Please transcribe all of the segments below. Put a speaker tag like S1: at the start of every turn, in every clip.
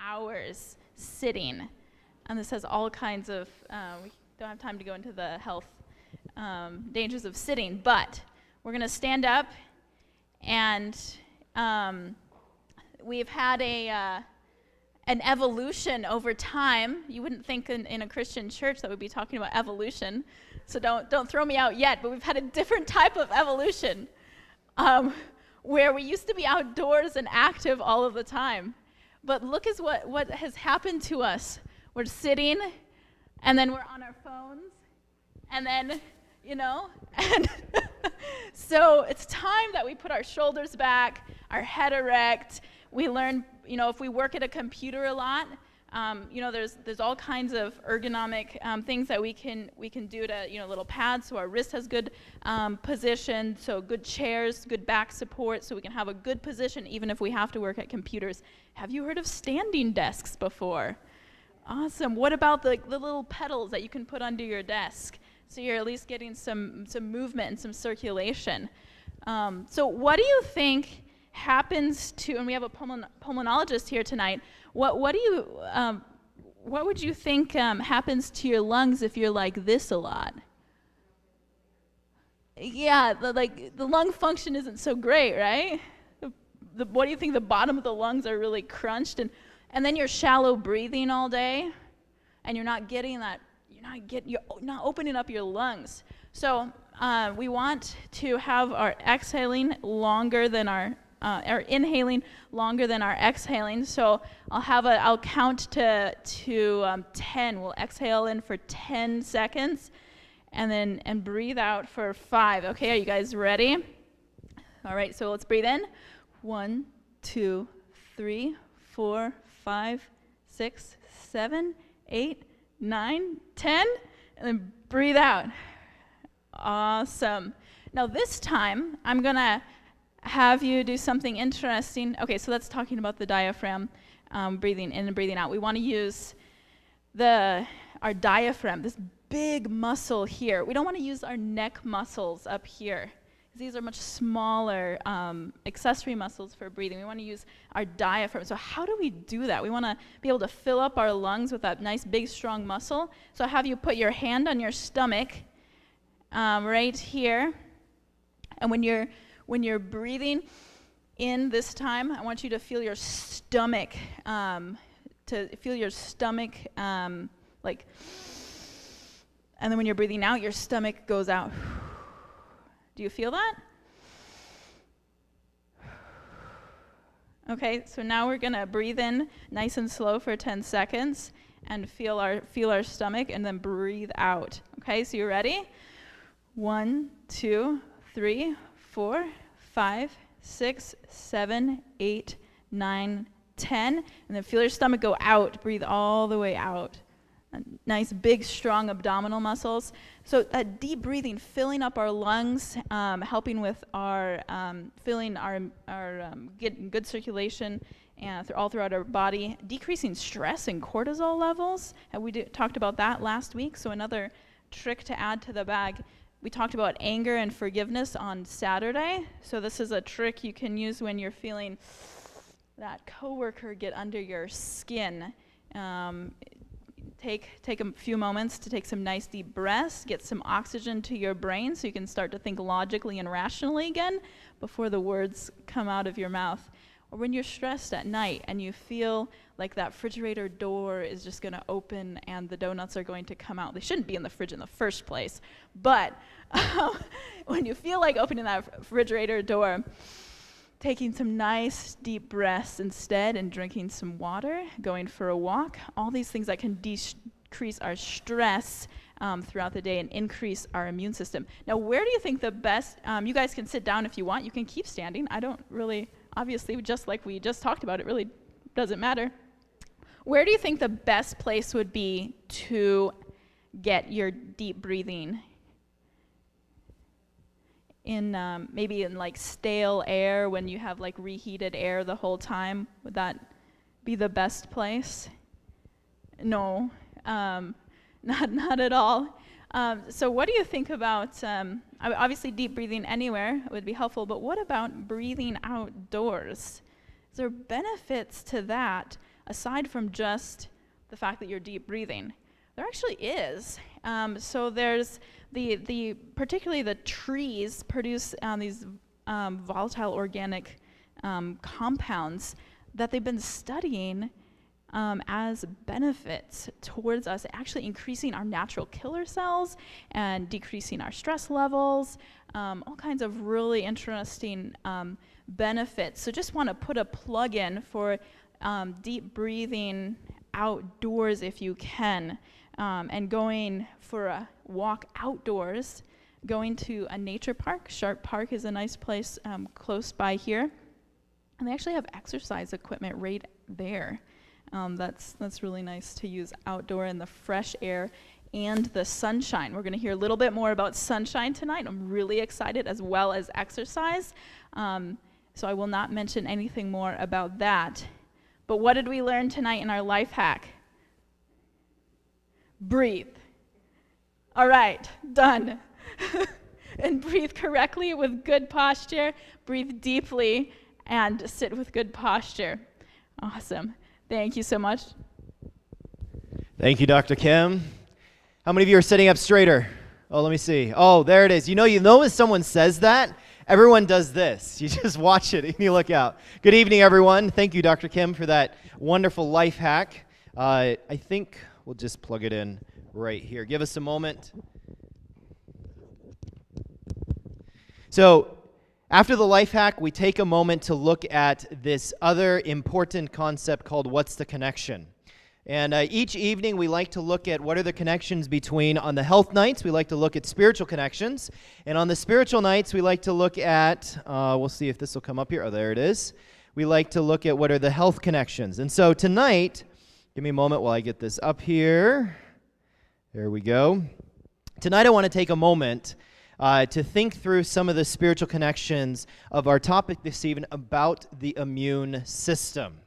S1: hours sitting. And this has all kinds of, we don't have time to go into the health dangers of sitting, but we're going to stand up, and we've had an evolution over time. You wouldn't think in a Christian church that we'd be talking about evolution, so don't throw me out yet, but we've had a different type of evolution where we used to be outdoors and active all of the time. But look at what has happened to us. We're sitting, and then we're on our phones, and then, and so it's time that we put our shoulders back, our head erect. We learn, if we work at a computer a lot, there's all kinds of ergonomic things that we can do to, little pads so our wrist has good position, so good chairs, good back support, so we can have a good position even if we have to work at computers. Have you heard of standing desks before? Awesome. What about the little pedals that you can put under your desk? So you're at least getting some movement and some circulation. So what do you think happens to, and we have a pulmonologist here tonight, what would you think happens to your lungs if you're like this a lot? Yeah, the lung function isn't so great, right? What do you think? The bottom of the lungs are really crunched, and then you're shallow breathing all day, and you're not opening up your lungs. So we want to have our exhaling longer than our inhaling longer than our exhaling. So I'll count to 10. We'll exhale in for 10 seconds, and breathe out for 5. Okay, are you guys ready? All right, so let's breathe in. 1, 2, 3, 4, 5, 6, 7, 8, 9, 10, and then breathe out. Awesome. Now this time, I'm going to have you do something interesting. Okay, so that's talking about the diaphragm, breathing in and breathing out. We want to use our diaphragm, this big muscle here. We don't want to use our neck muscles up here. These are much smaller accessory muscles for breathing. We want to use our diaphragm. So how do we do that? We want to be able to fill up our lungs with that nice, big, strong muscle. So I'll have you put your hand on your stomach right here. And when you're breathing in this time, I want you to feel your stomach, and then when you're breathing out, your stomach goes out. Do you feel that? Okay, so now we're going to breathe in nice and slow for 10 seconds and feel our stomach, and then breathe out. Okay, so you ready? 1, 2, 3, 4, 5, 6, 7, 8, 9, 10, and then feel your stomach go out. Breathe all the way out. Nice, big, strong abdominal muscles. So that deep breathing, filling up our lungs, helping with our getting good circulation and all throughout our body, decreasing stress and cortisol levels. And we talked about that last week. So another trick to add to the bag. We talked about anger and forgiveness on Saturday. So this is a trick you can use when you're feeling that coworker get under your skin. Take a few moments to take some nice deep breaths, get some oxygen to your brain so you can start to think logically and rationally again before the words come out of your mouth. Or when you're stressed at night and you feel like that refrigerator door is just going to open and the donuts are going to come out. They shouldn't be in the fridge in the first place. But when you feel like opening that refrigerator door, taking some nice deep breaths instead and drinking some water, going for a walk, all these things that can decrease our stress throughout the day and increase our immune system. Now, where do you think the best, you guys can sit down if you want, you can keep standing. I don't really, obviously, just like we just talked about, it really doesn't matter. Where do you think the best place would be to get your deep breathing? In maybe in like stale air when you have like reheated air the whole time? Would that be the best place? No, not at all. So what do you think about, obviously deep breathing anywhere would be helpful, but what about breathing outdoors? Is there benefits to that? aside from just the fact that you're deep breathing. There actually is. So there's particularly the trees produce these volatile organic compounds that they've been studying as benefits towards us actually increasing our natural killer cells and decreasing our stress levels, all kinds of really interesting benefits. So just want to put a plug in for deep breathing outdoors if you can, and going for a walk outdoors, going to a nature park. Sharp Park is a nice place close by here. And they actually have exercise equipment right there. That's really nice to use outdoor in the fresh air and the sunshine. We're going to hear a little bit more about sunshine tonight. I'm really excited, as well as exercise. So I will not mention anything more about that. But what did we learn tonight in our life hack? Breathe. All right, done. And breathe correctly with good posture. Breathe deeply and sit with good posture. Awesome. Thank you so much.
S2: Thank you, Dr. Kim. How many of you are sitting up straighter? Oh, let me see. Oh, there it is. You know when someone says that, everyone does this. You just watch it and you look out. Good evening, everyone. Thank you, Dr. Kim, for that wonderful life hack. I think we'll just plug it in right here. Give us a moment. So, after the life hack, we take a moment to look at this other important concept called what's the connection. And each evening we like to look at what are the connections between, on the health nights, we like to look at spiritual connections. And on the spiritual nights, we like to look at, we'll see if this will come up here. Oh, there it is. We like to look at what are the health connections. And so tonight, give me a moment while I get this up here. There we go. Tonight I want to take a moment to think through some of the spiritual connections of our topic this evening about the immune system.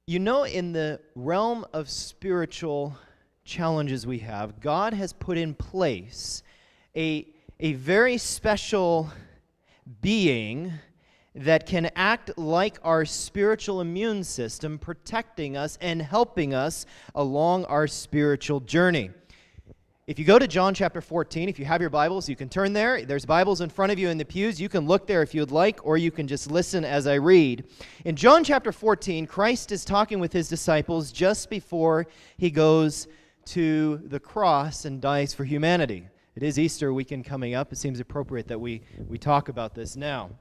S2: You know, in the realm of spiritual challenges we have, God has put in place a very special being that can act like our spiritual immune system, protecting us and helping us along our spiritual journey. If you go to John chapter 14, if you have your Bibles, you can turn there. There's Bibles in front of you in the pews. You can look there if you'd like, or you can just listen as I read. In John chapter 14, Christ is talking with his disciples just before he goes to the cross and dies for humanity. It is Easter weekend coming up. It seems appropriate that we talk about this now.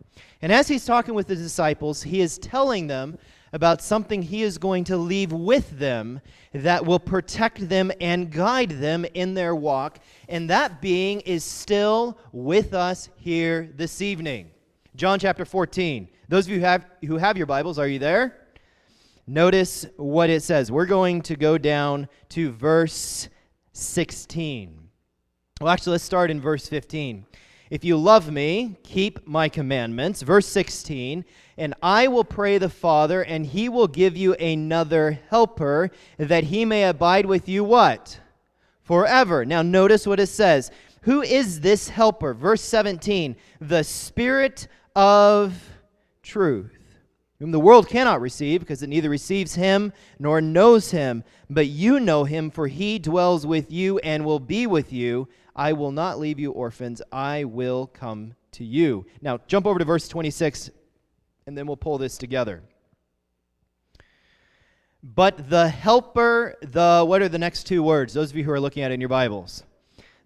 S2: And as he's talking with the disciples, he is telling them about something he is going to leave with them that will protect them and guide them in their walk, and that being is still with us here this evening. John chapter 14. Those of you who have your Bibles, are you there? Notice what it says. We're going to go down to verse 16. Well, actually, let's start in verse 15. If you love me, keep my commandments. Verse 16, and I will pray the Father, and he will give you another helper, that he may abide with you what? Forever. Now notice what it says. Who is this helper? Verse 17, the Spirit of truth, whom the world cannot receive, because it neither receives him nor knows him. But you know him, for he dwells with you and will be with you. I will not leave you orphans. I will come to you. Now, jump over to verse 26, and then we'll pull this together. But the helper, what are the next two words? Those of you who are looking at it in your Bibles.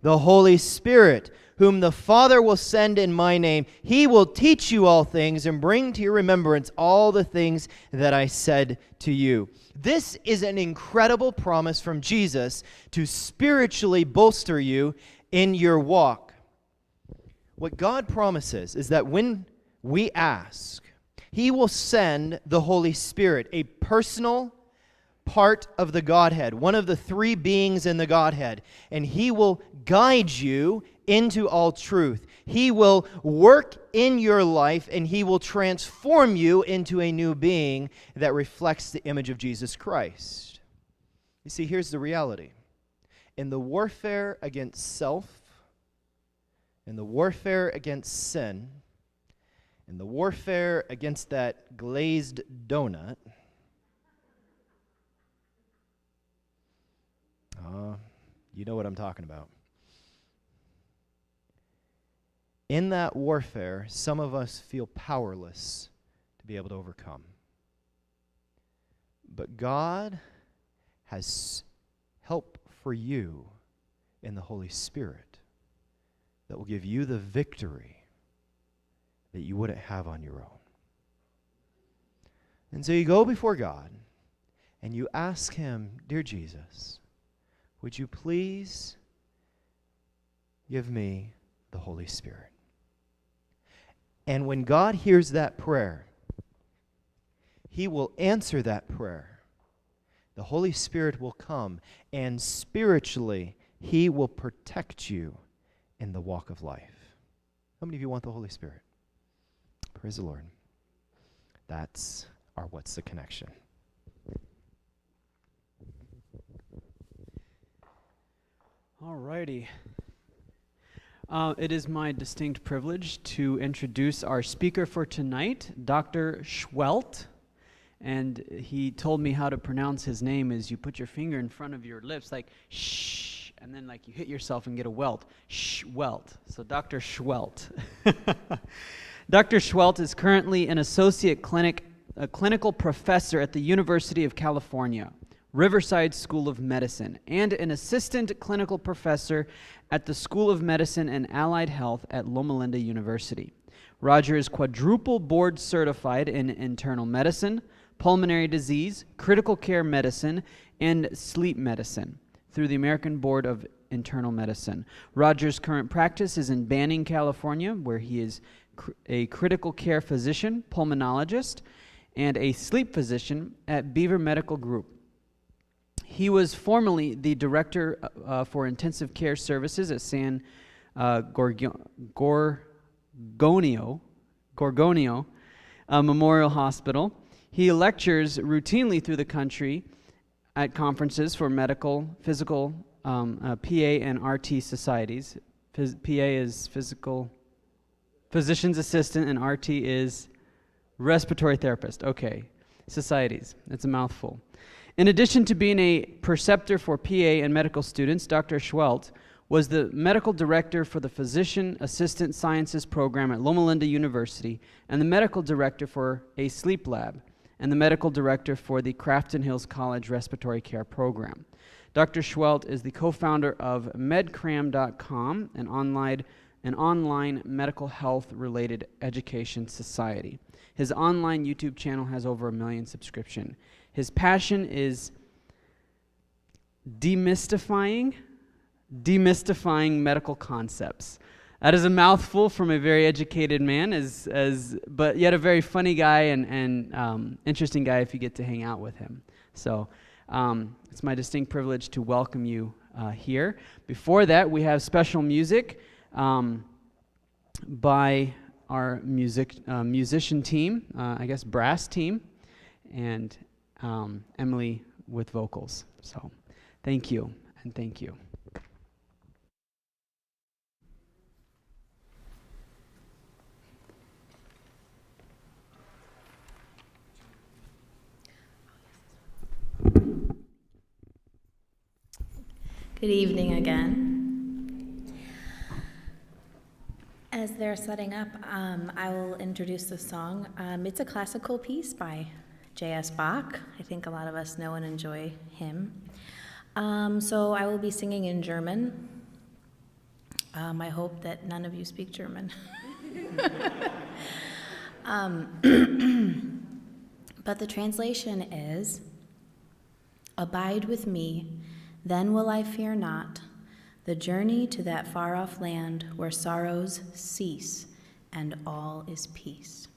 S2: The Holy Spirit, whom the Father will send in my name. He will teach you all things and bring to your remembrance all the things that I said to you. This is an incredible promise from Jesus to spiritually bolster you in your walk. What God promises is that when we ask, he will send the Holy Spirit, a personal part of the Godhead, one of the three beings in the Godhead, and he will guide you into all truth. He will work in your life, and he will transform you into a new being that reflects the image of Jesus Christ. You see, here's the reality. In the warfare against self, in the warfare against sin, In the warfare against that glazed donut, you know what I'm talking about. In that warfare, some of us feel powerless to be able to overcome. But God has help for you in the Holy Spirit that will give you the victory that you wouldn't have on your own. And so you go before God and you ask Him, "Dear Jesus, would you please give me the Holy Spirit?" And when God hears that prayer, He will answer that prayer. The Holy Spirit will come, and spiritually, He will protect you in the walk of life. How many of you want the Holy Spirit? Praise the Lord. That's our What's the Connection.
S3: All righty. It is my distinct privilege to introduce our speaker for tonight, Dr. Sehuelt. And he told me how to pronounce his name is you put your finger in front of your lips like shh, and then like you hit yourself and get a welt. Sehuelt. So Dr. Sehuelt. Dr. Sehuelt is currently an associate clinical professor at the University of California, Riverside School of Medicine, and an assistant clinical professor at the School of Medicine and Allied Health at Loma Linda University. Roger is quadruple board certified in internal medicine, pulmonary disease, critical care medicine, and sleep medicine through the American Board of Internal Medicine. Roger's current practice is in Banning, California, where he is a critical care physician, pulmonologist, and a sleep physician at Beaver Medical Group. He was formerly the director for intensive care services at San Gorgonio Memorial Hospital. He lectures routinely through the country at conferences for medical, physical, PA, and RT societies. PA is physician's assistant, and RT is respiratory therapist. Okay, societies. That's a mouthful. In addition to being a preceptor for PA and medical students, Dr. Sehuelt was the medical director for the Physician Assistant Sciences program at Loma Linda University and the medical director for a sleep lab and the medical director for the Crafton Hills College Respiratory Care Program. Dr. Sehuelt is the co-founder of medcram.com, an online medical health-related education society. His online YouTube channel has over 1 million subscriptions. His passion is demystifying medical concepts. That is a mouthful from a very educated man, but yet a very funny guy and interesting guy if you get to hang out with him. So it's my distinct privilege to welcome you here. Before that, we have special music by our musician team, brass team, and Emily with vocals. So thank you, and thank you.
S4: Good evening again. As they're setting up, I will introduce the song. It's a classical piece by J.S. Bach. I think a lot of us know and enjoy him. So I will be singing in German. I hope that none of you speak German. But the translation is, "Abide with me, then will I fear not, the journey to that far-off land where sorrows cease and all is peace."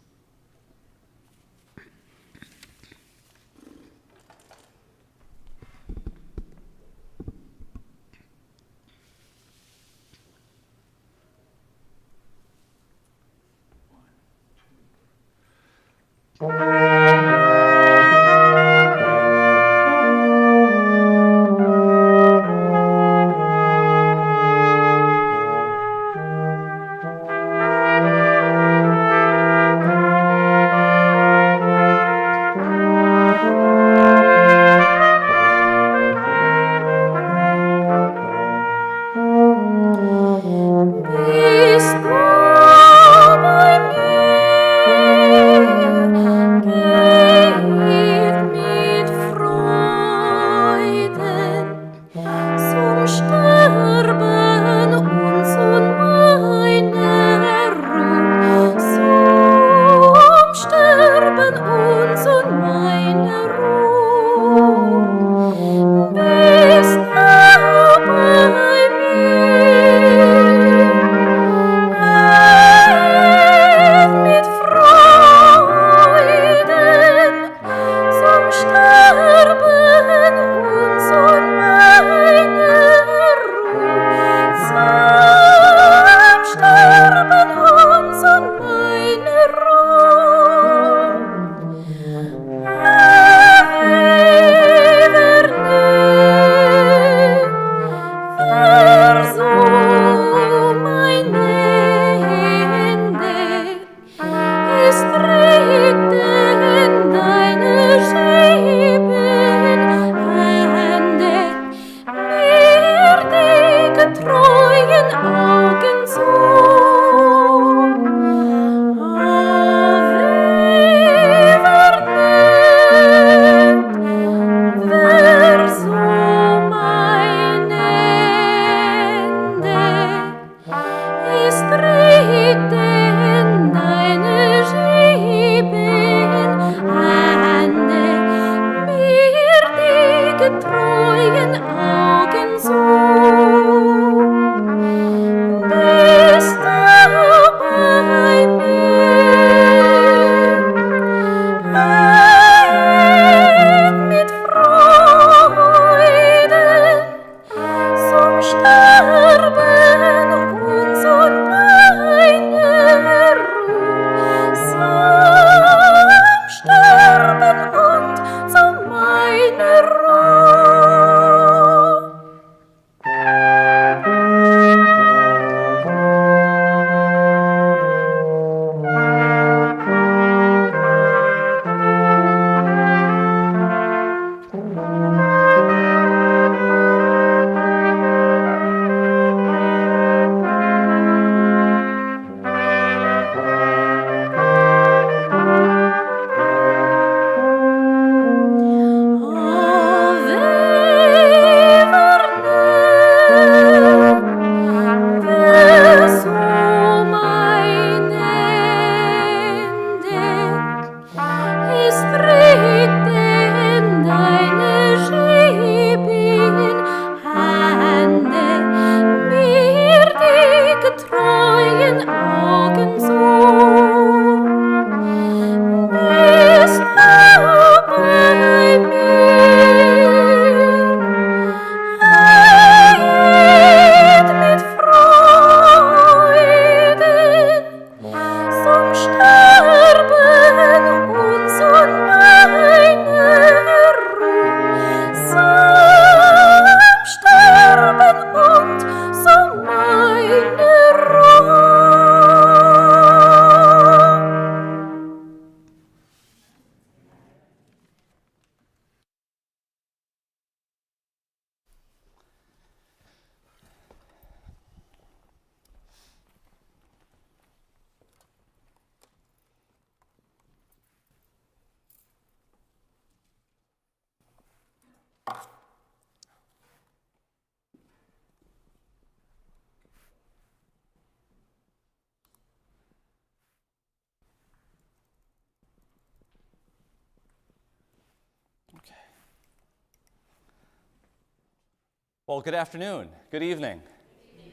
S5: Well, good afternoon. Good evening.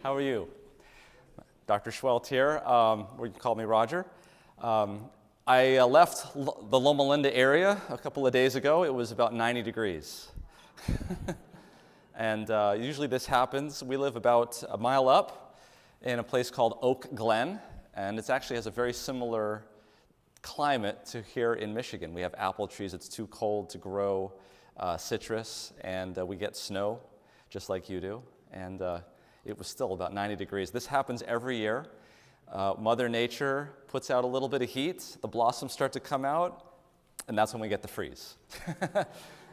S5: How are you? Dr. Sehuelt here. Or you can call me Roger. I left the Loma Linda area a couple of days ago. It was about 90 degrees. And usually this happens. We live about a mile up in a place called Oak Glen, and it actually has a very similar climate to here in Michigan. We have apple trees. It's too cold to grow citrus, and we get snow, just like you do. And it was still about 90 degrees. This happens every year. Mother Nature puts out a little bit of heat, the blossoms start to come out, and that's when we get the freeze.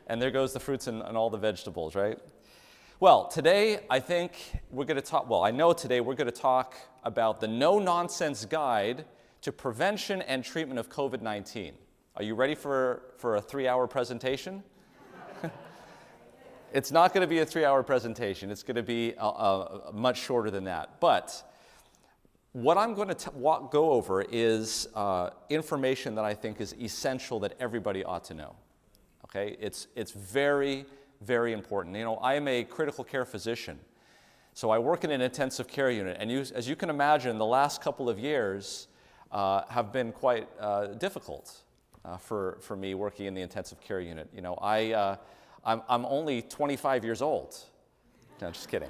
S5: And there goes the fruits and all the vegetables, right? Well, today I think we're going to talk, well, I know today we're going to talk about the no-nonsense guide to prevention and treatment of COVID-19. Are you ready for a 3-hour presentation? It's not going to be a 3-hour presentation. It's going to be much shorter than that. But what I'm going to go over is information that I think is essential that everybody ought to know. Okay? It's very, very important. You know, I am a critical care physician, so I work in an intensive care unit. And as you can imagine, the last couple of years have been quite difficult for me working in the intensive care unit. You know, I'm only 25 years old. No, just kidding.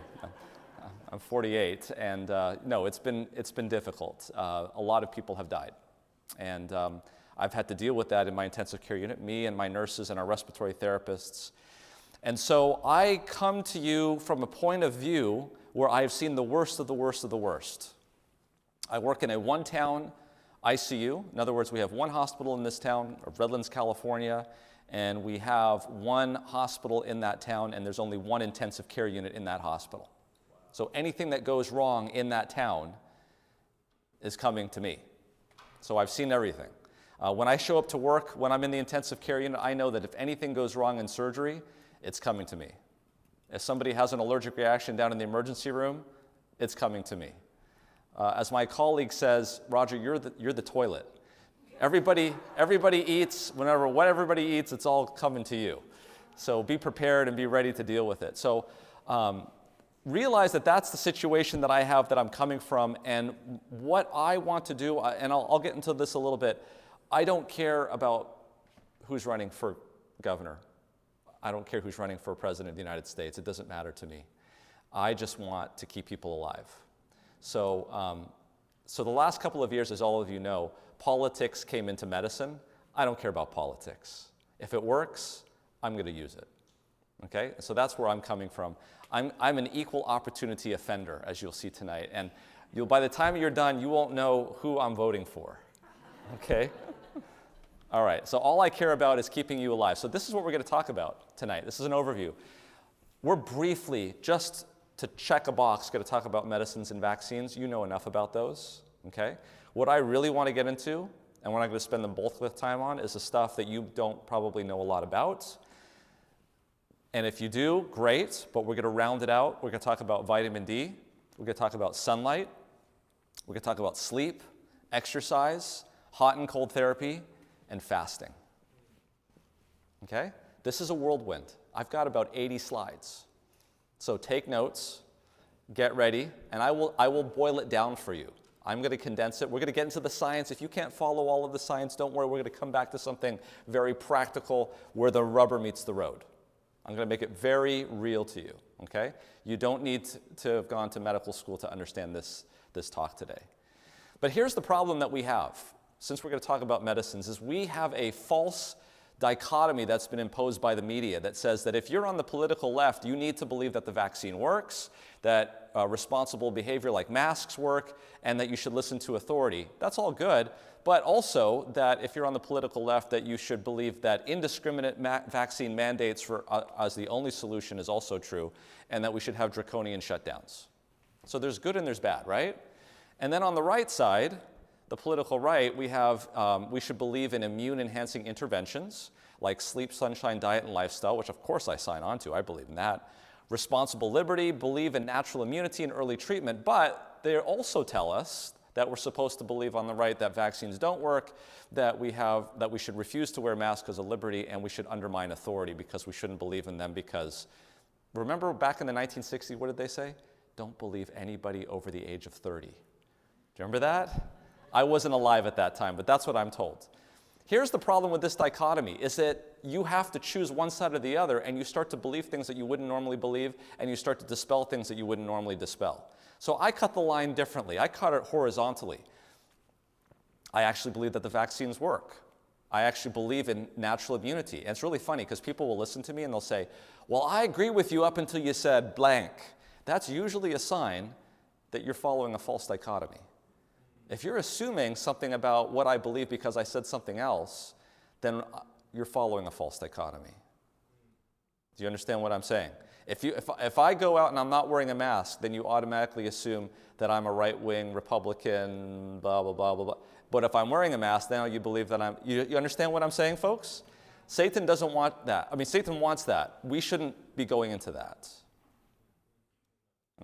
S5: I'm 48, and no, it's been difficult. A lot of people have died, and I've had to deal with that in my intensive care unit, me and my nurses and our respiratory therapists. And so I come to you from a point of view where I've seen the worst of the worst of the worst. I work in a one-town ICU. In other words, we have one hospital in this town of Redlands, California, and we have one hospital in that town, and there's only one intensive care unit in that hospital. So anything that goes wrong in that town is coming to me. So I've seen everything. When I show up to work, when I'm in the intensive care unit, I know that if anything goes wrong in surgery, it's coming to me. If somebody has an allergic reaction down in the emergency room, it's coming to me. As my colleague says, Roger, you're the toilet. Everybody eats, what everybody eats, it's all coming to you. So be prepared and be ready to deal with it. So realize that that's the situation that I have, that I'm coming from, and what I want to do, and I'll get into this a little bit, I don't care about who's running for governor. I don't care who's running for president of the United States. It doesn't matter to me. I just want to keep people alive. So, so the last couple of years, as all of you know, politics came into medicine. I don't care about politics. If it works, I'm going to use it. Okay? So that's where I'm coming from. I'm an equal opportunity offender, as you'll see tonight. And by the time you're done, you won't know who I'm voting for. Okay? All right. So all I care about is keeping you alive. So this is what we're going to talk about tonight. This is an overview. We're briefly, just to check a box, going to talk about medicines and vaccines. You know enough about those. Okay? What I really want to get into, and what I'm going to spend the bulk of the time on, is the stuff that you don't probably know a lot about. And if you do, great, but we're going to round it out. We're going to talk about vitamin D. We're going to talk about sunlight. We're going to talk about sleep, exercise, hot and cold therapy, and fasting. Okay? This is a whirlwind. I've got about 80 slides. So take notes, get ready, and I will boil it down for you. I'm going to condense it. We're going to get into the science. If you can't follow all of the science, don't worry. We're going to come back to something very practical where the rubber meets the road. I'm going to make it very real to you, okay? You don't need to have gone to medical school to understand this talk today. But here's the problem that we have, since we're going to talk about medicines, is we have a false dichotomy that's been imposed by the media that says that if you're on the political left, you need to believe that the vaccine works, that responsible behavior like masks work, and that you should listen to authority. That's all good, but also that if you're on the political left, that you should believe that indiscriminate vaccine mandates as the only solution is also true, and that we should have draconian shutdowns. So there's good and there's bad, right? And then on the right side, the political right, we should believe in immune-enhancing interventions like sleep, sunshine, diet, and lifestyle, which of course I sign on to. I believe in that. Responsible liberty, believe in natural immunity and early treatment, but they also tell us that we're supposed to believe on the right that vaccines don't work, that we should refuse to wear masks because of liberty, and we should undermine authority because we shouldn't believe in them because, remember back in the 1960s, what did they say? Don't believe anybody over the age of 30. Do you remember that? I wasn't alive at that time, but that's what I'm told. Here's the problem with this dichotomy, is that you have to choose one side or the other, and you start to believe things that you wouldn't normally believe, and you start to dispel things that you wouldn't normally dispel. So I cut the line differently. I cut it horizontally. I actually believe that the vaccines work. I actually believe in natural immunity. And it's really funny because people will listen to me and they'll say, well, I agree with you up until you said blank. That's usually a sign that you're following a false dichotomy. If you're assuming something about what I believe because I said something else, then you're following a false dichotomy. Do you understand what I'm saying? If I go out and I'm not wearing a mask, then you automatically assume that I'm a right-wing Republican, blah, blah, blah, blah, blah. But if I'm wearing a mask, now you believe that you understand what I'm saying, folks? Satan doesn't want that. I mean, Satan wants that. We shouldn't be going into that.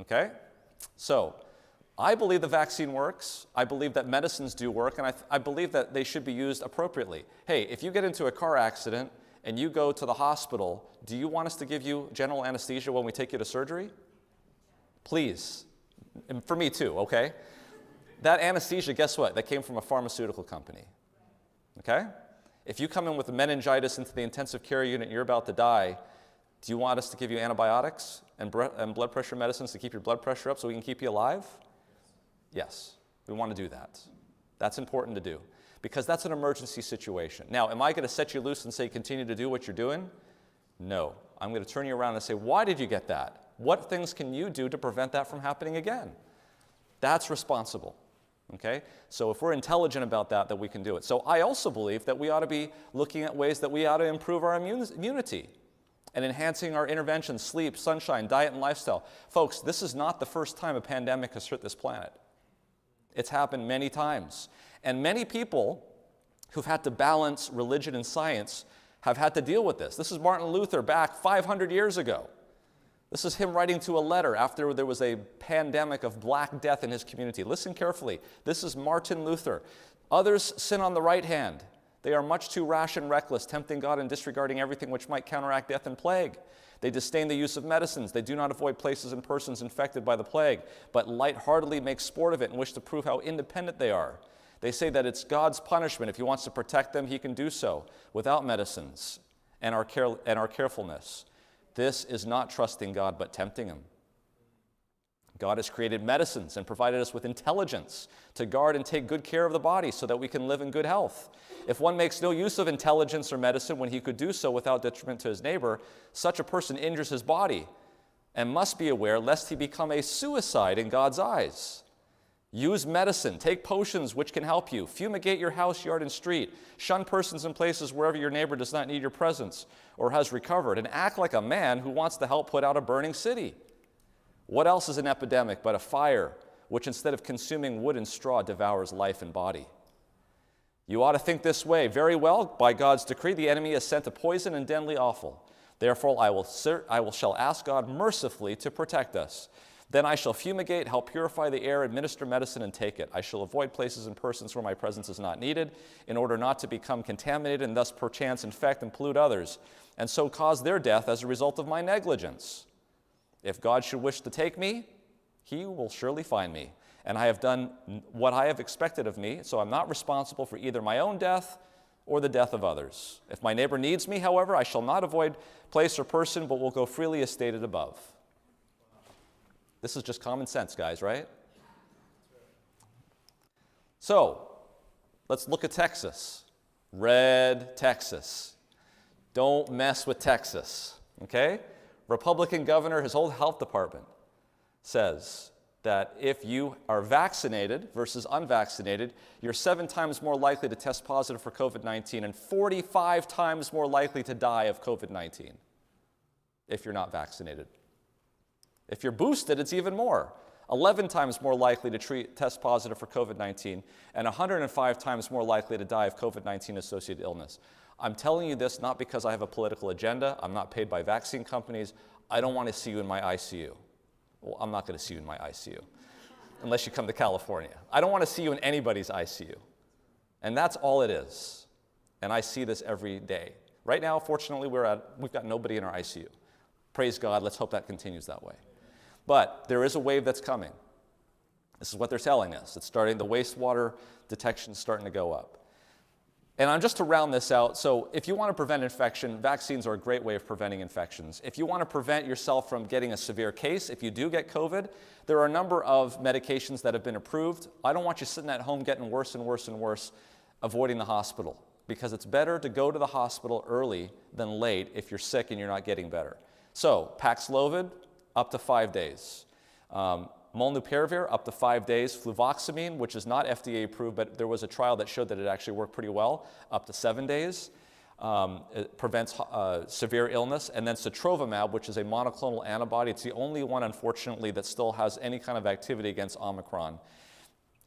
S5: Okay? So, I believe the vaccine works. I believe that medicines do work, and I believe that they should be used appropriately. Hey, if you get into a car accident and you go to the hospital, do you want us to give you general anesthesia when we take you to surgery? Please. And for me too, okay? That anesthesia, guess what? That came from a pharmaceutical company. Okay? If you come in with meningitis into the intensive care unit and you're about to die, do you want us to give you antibiotics and blood pressure medicines to keep your blood pressure up so we can keep you alive? Yes, we want to do that. That's important to do because that's an emergency situation. Now, am I going to set you loose and say continue to do what you're doing? No. I'm going to turn you around and say, why did you get that? What things can you do to prevent that from happening again? That's responsible. Okay? So if we're intelligent about that we can do it. So I also believe that we ought to be looking at ways that we ought to improve our immunity and enhancing our interventions, sleep, sunshine, diet, and lifestyle. Folks, this is not the first time a pandemic has hit this planet. It's happened many times. And many people who've had to balance religion and science have had to deal with this. This is Martin Luther back 500 years ago. This is him writing to a letter after there was a pandemic of Black Death in his community. Listen carefully. This is Martin Luther. Others sin on the right hand. They are much too rash and reckless, tempting God and disregarding everything which might counteract death and plague. They disdain the use of medicines. They do not avoid places and persons infected by the plague, but lightheartedly make sport of it and wish to prove how independent they are. They say that it's God's punishment. If he wants to protect them, he can do so without medicines and our carefulness. This is not trusting God, but tempting him. God has created medicines and provided us with intelligence to guard and take good care of the body so that we can live in good health. If one makes no use of intelligence or medicine when he could do so without detriment to his neighbor, such a person injures his body and must be aware lest he become a suicide in God's eyes. Use medicine, take potions which can help you, fumigate your house, yard, and street, shun persons and places wherever your neighbor does not need your presence or has recovered, and act like a man who wants to help put out a burning city. What else is an epidemic but a fire which instead of consuming wood and straw devours life and body? You ought to think this way. Very well, by God's decree, the enemy has sent a poison and deadly offal. Therefore, I shall ask God mercifully to protect us. Then I shall fumigate, help purify the air, administer medicine, and take it. I shall avoid places and persons where my presence is not needed, in order not to become contaminated and thus perchance infect and pollute others, and so cause their death as a result of my negligence. If God should wish to take me, he will surely find me. And I have done what I have expected of me, so I'm not responsible for either my own death or the death of others. If my neighbor needs me, however, I shall not avoid place or person, but will go freely as stated above. This is just common sense, guys, right? So, let's look at Texas. Red Texas. Don't mess with Texas, okay? Republican governor, his whole health department says that if you are vaccinated versus unvaccinated, you're 7 times more likely to test positive for COVID-19 and 45 times more likely to die of COVID-19 if you're not vaccinated. If you're boosted, it's even more. 11 times more likely to test positive for COVID-19 and 105 times more likely to die of COVID-19 associated illness. I'm telling you this not because I have a political agenda. I'm not paid by vaccine companies. I don't want to see you in my ICU. Well, I'm not going to see you in my ICU unless you come to California. I don't want to see you in anybody's ICU. And that's all it is. And I see this every day. Right now, fortunately, we've got nobody in our ICU. Praise God. Let's hope that continues that way. But there is a wave that's coming. This is what they're telling us. It's starting, the wastewater detection is starting to go up. And I'm just to round this out, so if you want to prevent infection, vaccines are a great way of preventing infections. If you want to prevent yourself from getting a severe case, if you do get COVID, there are a number of medications that have been approved. I don't want you sitting at home getting worse and worse and worse, avoiding the hospital, because it's better to go to the hospital early than late if you're sick and you're not getting better. So, Paxlovid, up to 5 days. Molnupiravir, up to 5 days. Fluvoxamine, which is not FDA approved, but there was a trial that showed that it actually worked pretty well, up to 7 days. It prevents severe illness. And then Sotrovimab, which is a monoclonal antibody. It's the only one, unfortunately, that still has any kind of activity against Omicron,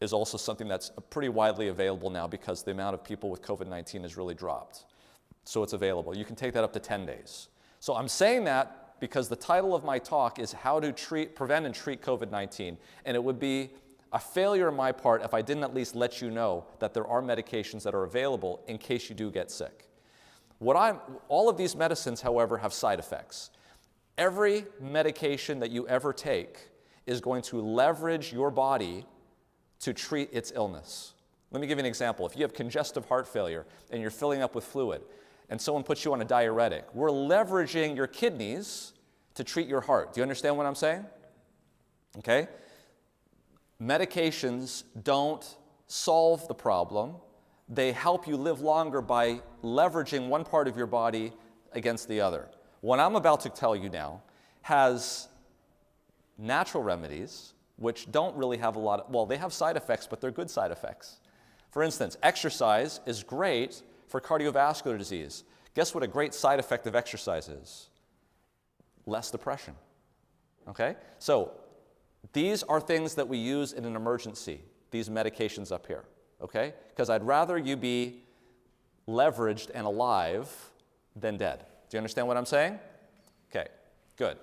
S5: is also something that's pretty widely available now because the amount of people with COVID-19 has really dropped. So it's available. You can take that up to 10 days. So I'm saying that because the title of my talk is How to Prevent and Treat COVID-19. And it would be a failure on my part if I didn't at least let you know that there are medications that are available in case you do get sick. All of these medicines, however, have side effects. Every medication that you ever take is going to leverage your body to treat its illness. Let me give you an example. If you have congestive heart failure and you're filling up with fluid, and someone puts you on a diuretic, we're leveraging your kidneys to treat your heart. Do you understand what I'm saying? Okay? Medications don't solve the problem. They help you live longer by leveraging one part of your body against the other. What I'm about to tell you now has natural remedies which don't really have they have side effects, but they're good side effects. For instance, exercise is great for cardiovascular disease. Guess what a great side effect of exercise is? Less depression. Okay? So these are things that we use in an emergency, these medications up here. Okay? Because I'd rather you be leveraged and alive than dead. Do you understand what I'm saying? Okay, good.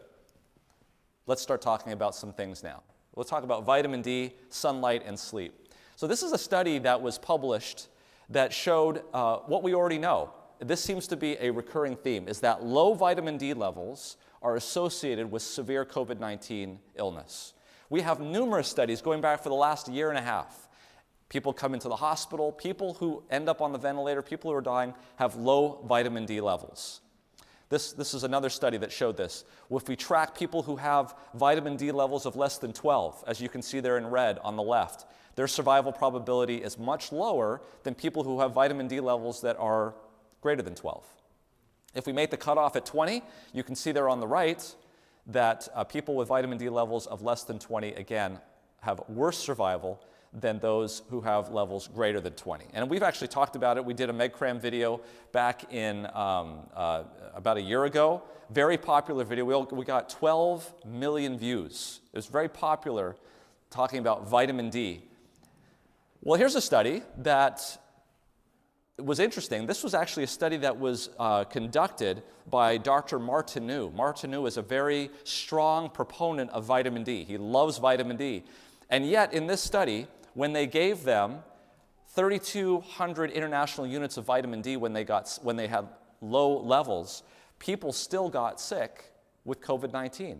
S5: Let's start talking about some things now. We'll talk about vitamin D, sunlight, and sleep. So this is a study that was published that showed what we already know. This seems to be a recurring theme, is that low vitamin D levels are associated with severe COVID-19 illness. We have numerous studies going back for the last year and a half. People come into the hospital, people who end up on the ventilator, people who are dying have low vitamin D levels. This is another study that showed this. If we track people who have vitamin D levels of less than 12, as you can see there in red on the left, their survival probability is much lower than people who have vitamin D levels that are greater than 12. If we make the cutoff at 20, you can see there on the right that people with vitamin D levels of less than 20, again, have worse survival than those who have levels greater than 20. And we've actually talked about it. We did a MedCram video back in about a year ago. Very popular video. We got 12 million views. It was very popular, talking about vitamin D. Well, here's a study that was interesting. This was actually a study that was conducted by Dr. Martineau. Martineau is a very strong proponent of vitamin D. He loves vitamin D. And yet, in this study, when they gave them 3,200 international units of vitamin D when they had low levels, people still got sick with COVID-19.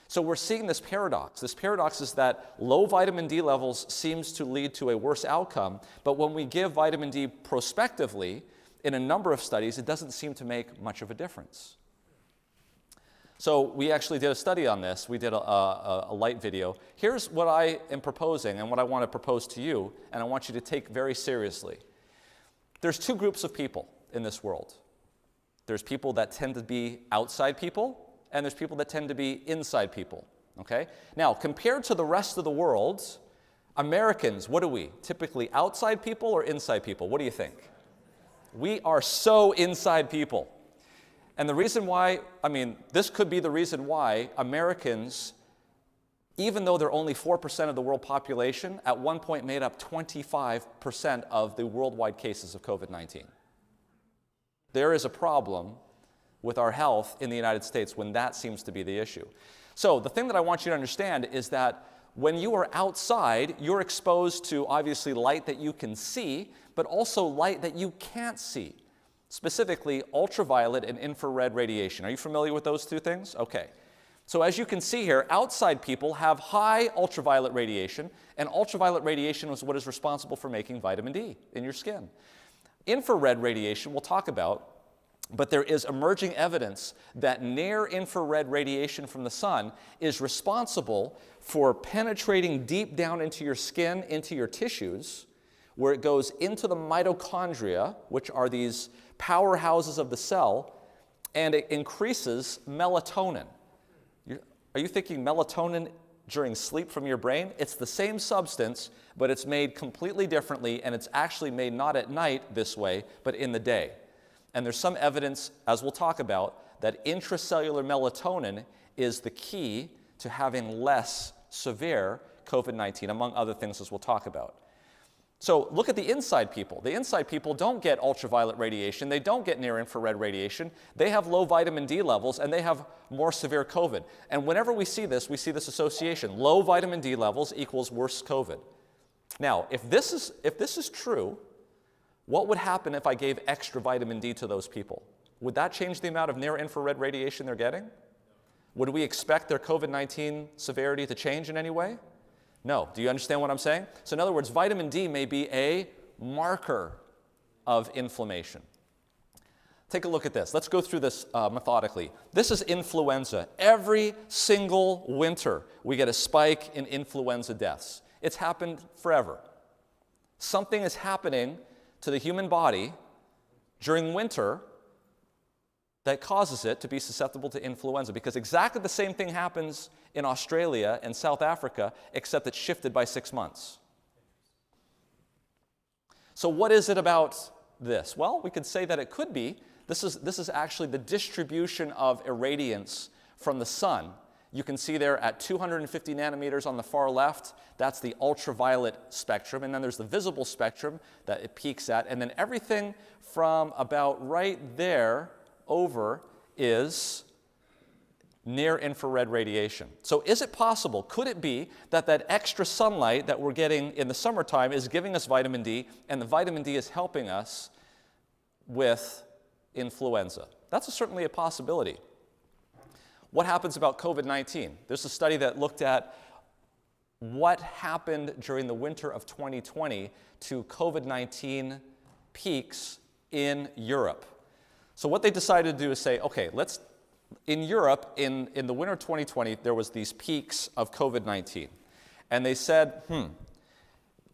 S5: So we're seeing this paradox. This paradox is that low vitamin D levels seems to lead to a worse outcome, but when we give vitamin D prospectively, in a number of studies, it doesn't seem to make much of a difference. So we actually did a study on this. We did a light video. Here's what I am proposing and what I want to propose to you, and I want you to take very seriously. There's two groups of people in this world. There's people that tend to be outside people, and there's people that tend to be inside people, okay? Now, compared to the rest of the world, Americans, what are we? Typically outside people or inside people? What do you think? We are so inside people. And the reason why, this could be the reason why Americans, even though they're only 4% of the world population, at one point made up 25% of the worldwide cases of COVID-19. There is a problem with our health in the United States when that seems to be the issue. So the thing that I want you to understand is that when you are outside, you're exposed to obviously light that you can see, but also light that you can't see. Specifically, ultraviolet and infrared radiation. Are you familiar with those two things? Okay. So as you can see here, outside people have high ultraviolet radiation, and ultraviolet radiation is what is responsible for making vitamin D in your skin. Infrared radiation we'll talk about, but there is emerging evidence that near-infrared radiation from the sun is responsible for penetrating deep down into your skin, into your tissues, where it goes into the mitochondria, which are these powerhouses of the cell, and it increases melatonin. Are you thinking melatonin during sleep from your brain? It's the same substance, but it's made completely differently, and it's actually made not at night this way, but in the day. And there's some evidence, as we'll talk about, that intracellular melatonin is the key to having less severe COVID-19, among other things, as we'll talk about. So look at the inside people. The inside people don't get ultraviolet radiation. They don't get near-infrared radiation. They have low vitamin D levels, and they have more severe COVID. And whenever we see this association. Low vitamin D levels equals worse COVID. Now, if this is true, what would happen if I gave extra vitamin D to those people? Would that change the amount of near-infrared radiation they're getting? Would we expect their COVID-19 severity to change in any way? No. Do you understand what I'm saying? So in other words, vitamin D may be a marker of inflammation. Take a look at this. Let's go through this methodically. This is influenza. Every single winter, we get a spike in influenza deaths. It's happened forever. Something is happening to the human body during winter that causes it to be susceptible to influenza, because exactly the same thing happens in Australia and South Africa, except it's shifted by 6 months. So what is it about this? Well, we could say that it could be, this is actually the distribution of irradiance from the sun. You can see there at 250 nanometers on the far left, that's the ultraviolet spectrum, and then there's the visible spectrum that it peaks at, and then everything from about right there over is near-infrared radiation. So is it possible, could it be that extra sunlight that we're getting in the summertime is giving us vitamin D, and the vitamin D is helping us with influenza? That's certainly a possibility. What happens about COVID-19? There's a study that looked at what happened during the winter of 2020 to COVID-19 peaks in Europe. So what they decided to do is say, okay, in Europe, in the winter of 2020, there was these peaks of COVID-19. And they said,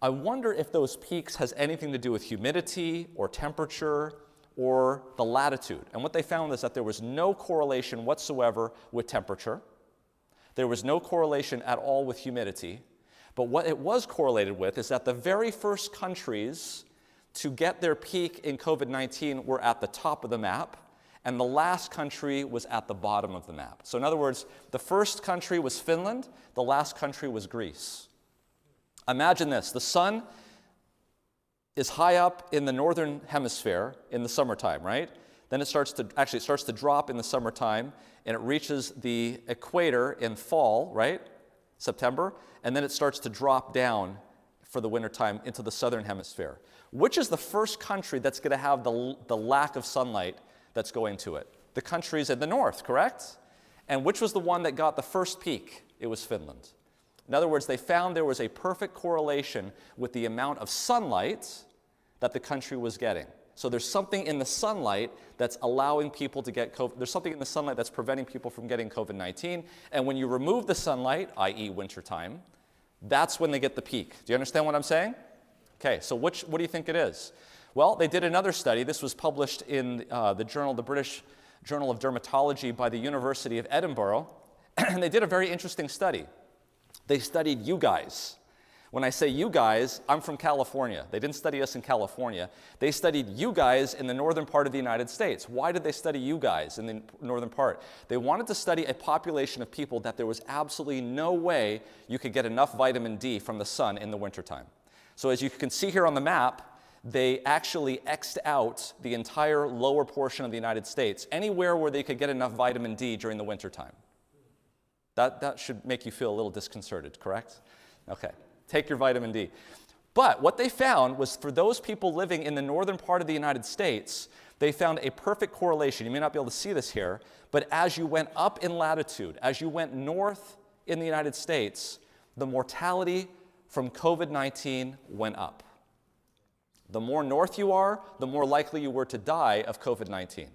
S5: I wonder if those peaks has anything to do with humidity or temperature or the latitude. And what they found is that there was no correlation whatsoever with temperature. There was no correlation at all with humidity. But what it was correlated with is that the very first countries to get their peak in COVID-19 were at the top of the map, and the last country was at the bottom of the map. So in other words, the first country was Finland, the last country was Greece. Imagine this, the sun is high up in the northern hemisphere in the summertime, right? Then it starts to drop in the summertime, and it reaches the equator in fall, right? September, and then it starts to drop down for the wintertime into the southern hemisphere. Which is the first country that's going to have the lack of sunlight that's going to it? The countries in the north, correct? And which was the one that got the first peak? It was Finland. In other words, they found there was a perfect correlation with the amount of sunlight that the country was getting. So there's something in the sunlight that's allowing people to get COVID. There's something in the sunlight that's preventing people from getting COVID-19. And when you remove the sunlight, i.e. wintertime, that's when they get the peak. Do you understand what I'm saying? Okay, so what do you think it is? Well, they did another study. This was published in the British Journal of Dermatology by the University of Edinburgh. And they did a very interesting study. They studied you guys. When I say you guys, I'm from California. They didn't study us in California. They studied you guys in the northern part of the United States. Why did they study you guys in the northern part? They wanted to study a population of people that there was absolutely no way you could get enough vitamin D from the sun in the wintertime. So as you can see here on the map, they actually X'd out the entire lower portion of the United States, anywhere where they could get enough vitamin D during the wintertime. That should make you feel a little disconcerted, correct? Okay. Take your vitamin D. But what they found was for those people living in the northern part of the United States, they found a perfect correlation. You may not be able to see this here, but as you went up in latitude, as you went north in the United States, the mortality from COVID-19 went up. The more north you are, the more likely you were to die of COVID-19.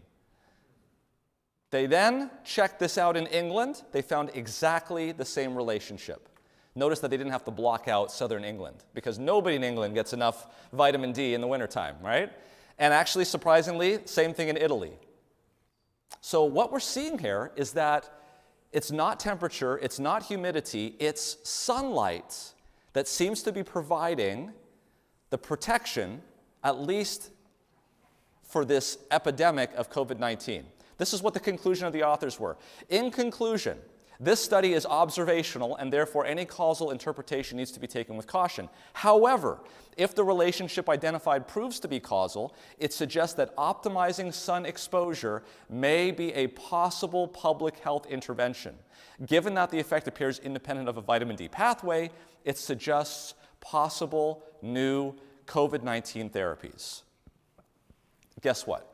S5: They then checked this out in England. They found exactly the same relationship. Notice that they didn't have to block out southern England because nobody in England gets enough vitamin D in the wintertime, right? And actually, surprisingly, same thing in Italy. So what we're seeing here is that it's not temperature, it's not humidity, it's sunlight that seems to be providing the protection, at least for this epidemic of COVID-19. This is what the conclusion of the authors were. In conclusion, this study is observational, and therefore any causal interpretation needs to be taken with caution. However, if the relationship identified proves to be causal, it suggests that optimizing sun exposure may be a possible public health intervention. Given that the effect appears independent of a vitamin D pathway, it suggests possible new COVID-19 therapies. Guess what?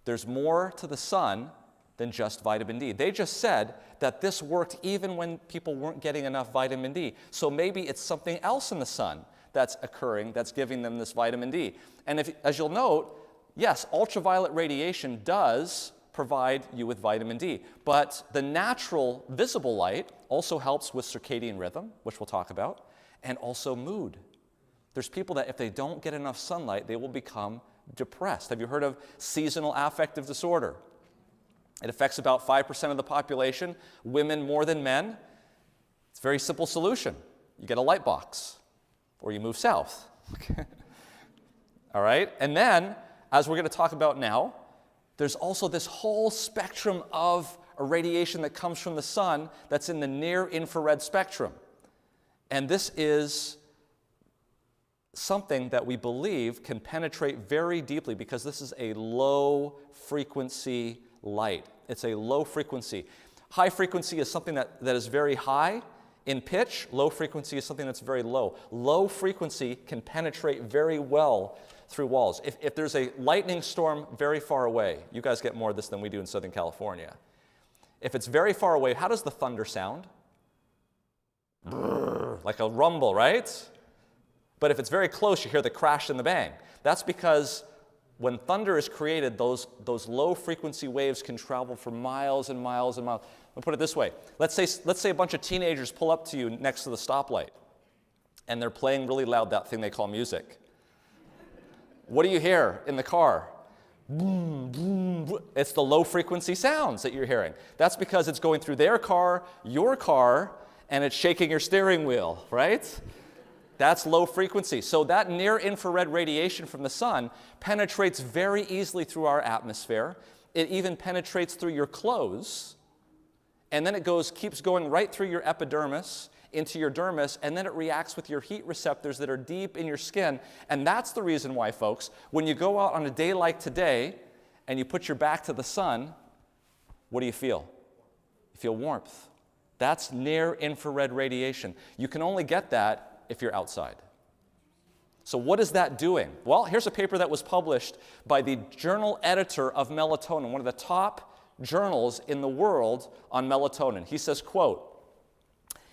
S5: There's more to the sun than just vitamin D. They just said that this worked even when people weren't getting enough vitamin D. So maybe it's something else in the sun that's occurring that's giving them this vitamin D. And as you'll note, yes, ultraviolet radiation does provide you with vitamin D, but the natural visible light also helps with circadian rhythm, which we'll talk about, and also mood. There's people that if they don't get enough sunlight, they will become depressed. Have you heard of seasonal affective disorder? It affects about 5% of the population, women more than men. It's a very simple solution. You get a light box, or you move south. All right? And then, as we're going to talk about now, there's also this whole spectrum of irradiation that comes from the sun that's in the near-infrared spectrum. And this is something that we believe can penetrate very deeply because this is a low-frequency light. It's a low frequency. High frequency is something that is very high in pitch. Low frequency is something that's very low. Low frequency can penetrate very well through walls. If there's a lightning storm very far away, you guys get more of this than we do in Southern California. If it's very far away, how does the thunder sound? Brrr, like a rumble, right? But if it's very close, you hear the crash and the bang. That's because When thunder is created, those low frequency waves can travel for miles and miles and miles. I'll put it this way. Let's say a bunch of teenagers pull up to you next to the stoplight, and they're playing really loud that thing they call music. What do you hear in the car? Boom, boom, boom. It's the low frequency sounds that you're hearing. That's because it's going through their car, your car, and it's shaking your steering wheel, right? That's low frequency. So that near-infrared radiation from the sun penetrates very easily through our atmosphere. It even penetrates through your clothes, and then it keeps going right through your epidermis, into your dermis, and then it reacts with your heat receptors that are deep in your skin. And that's the reason why, folks, when you go out on a day like today and you put your back to the sun, what do you feel? You feel warmth. That's near-infrared radiation. You can only get that if you're outside. So what is that doing? Well, here's a paper that was published by the journal editor of melatonin, one of the top journals in the world on melatonin. He says, quote,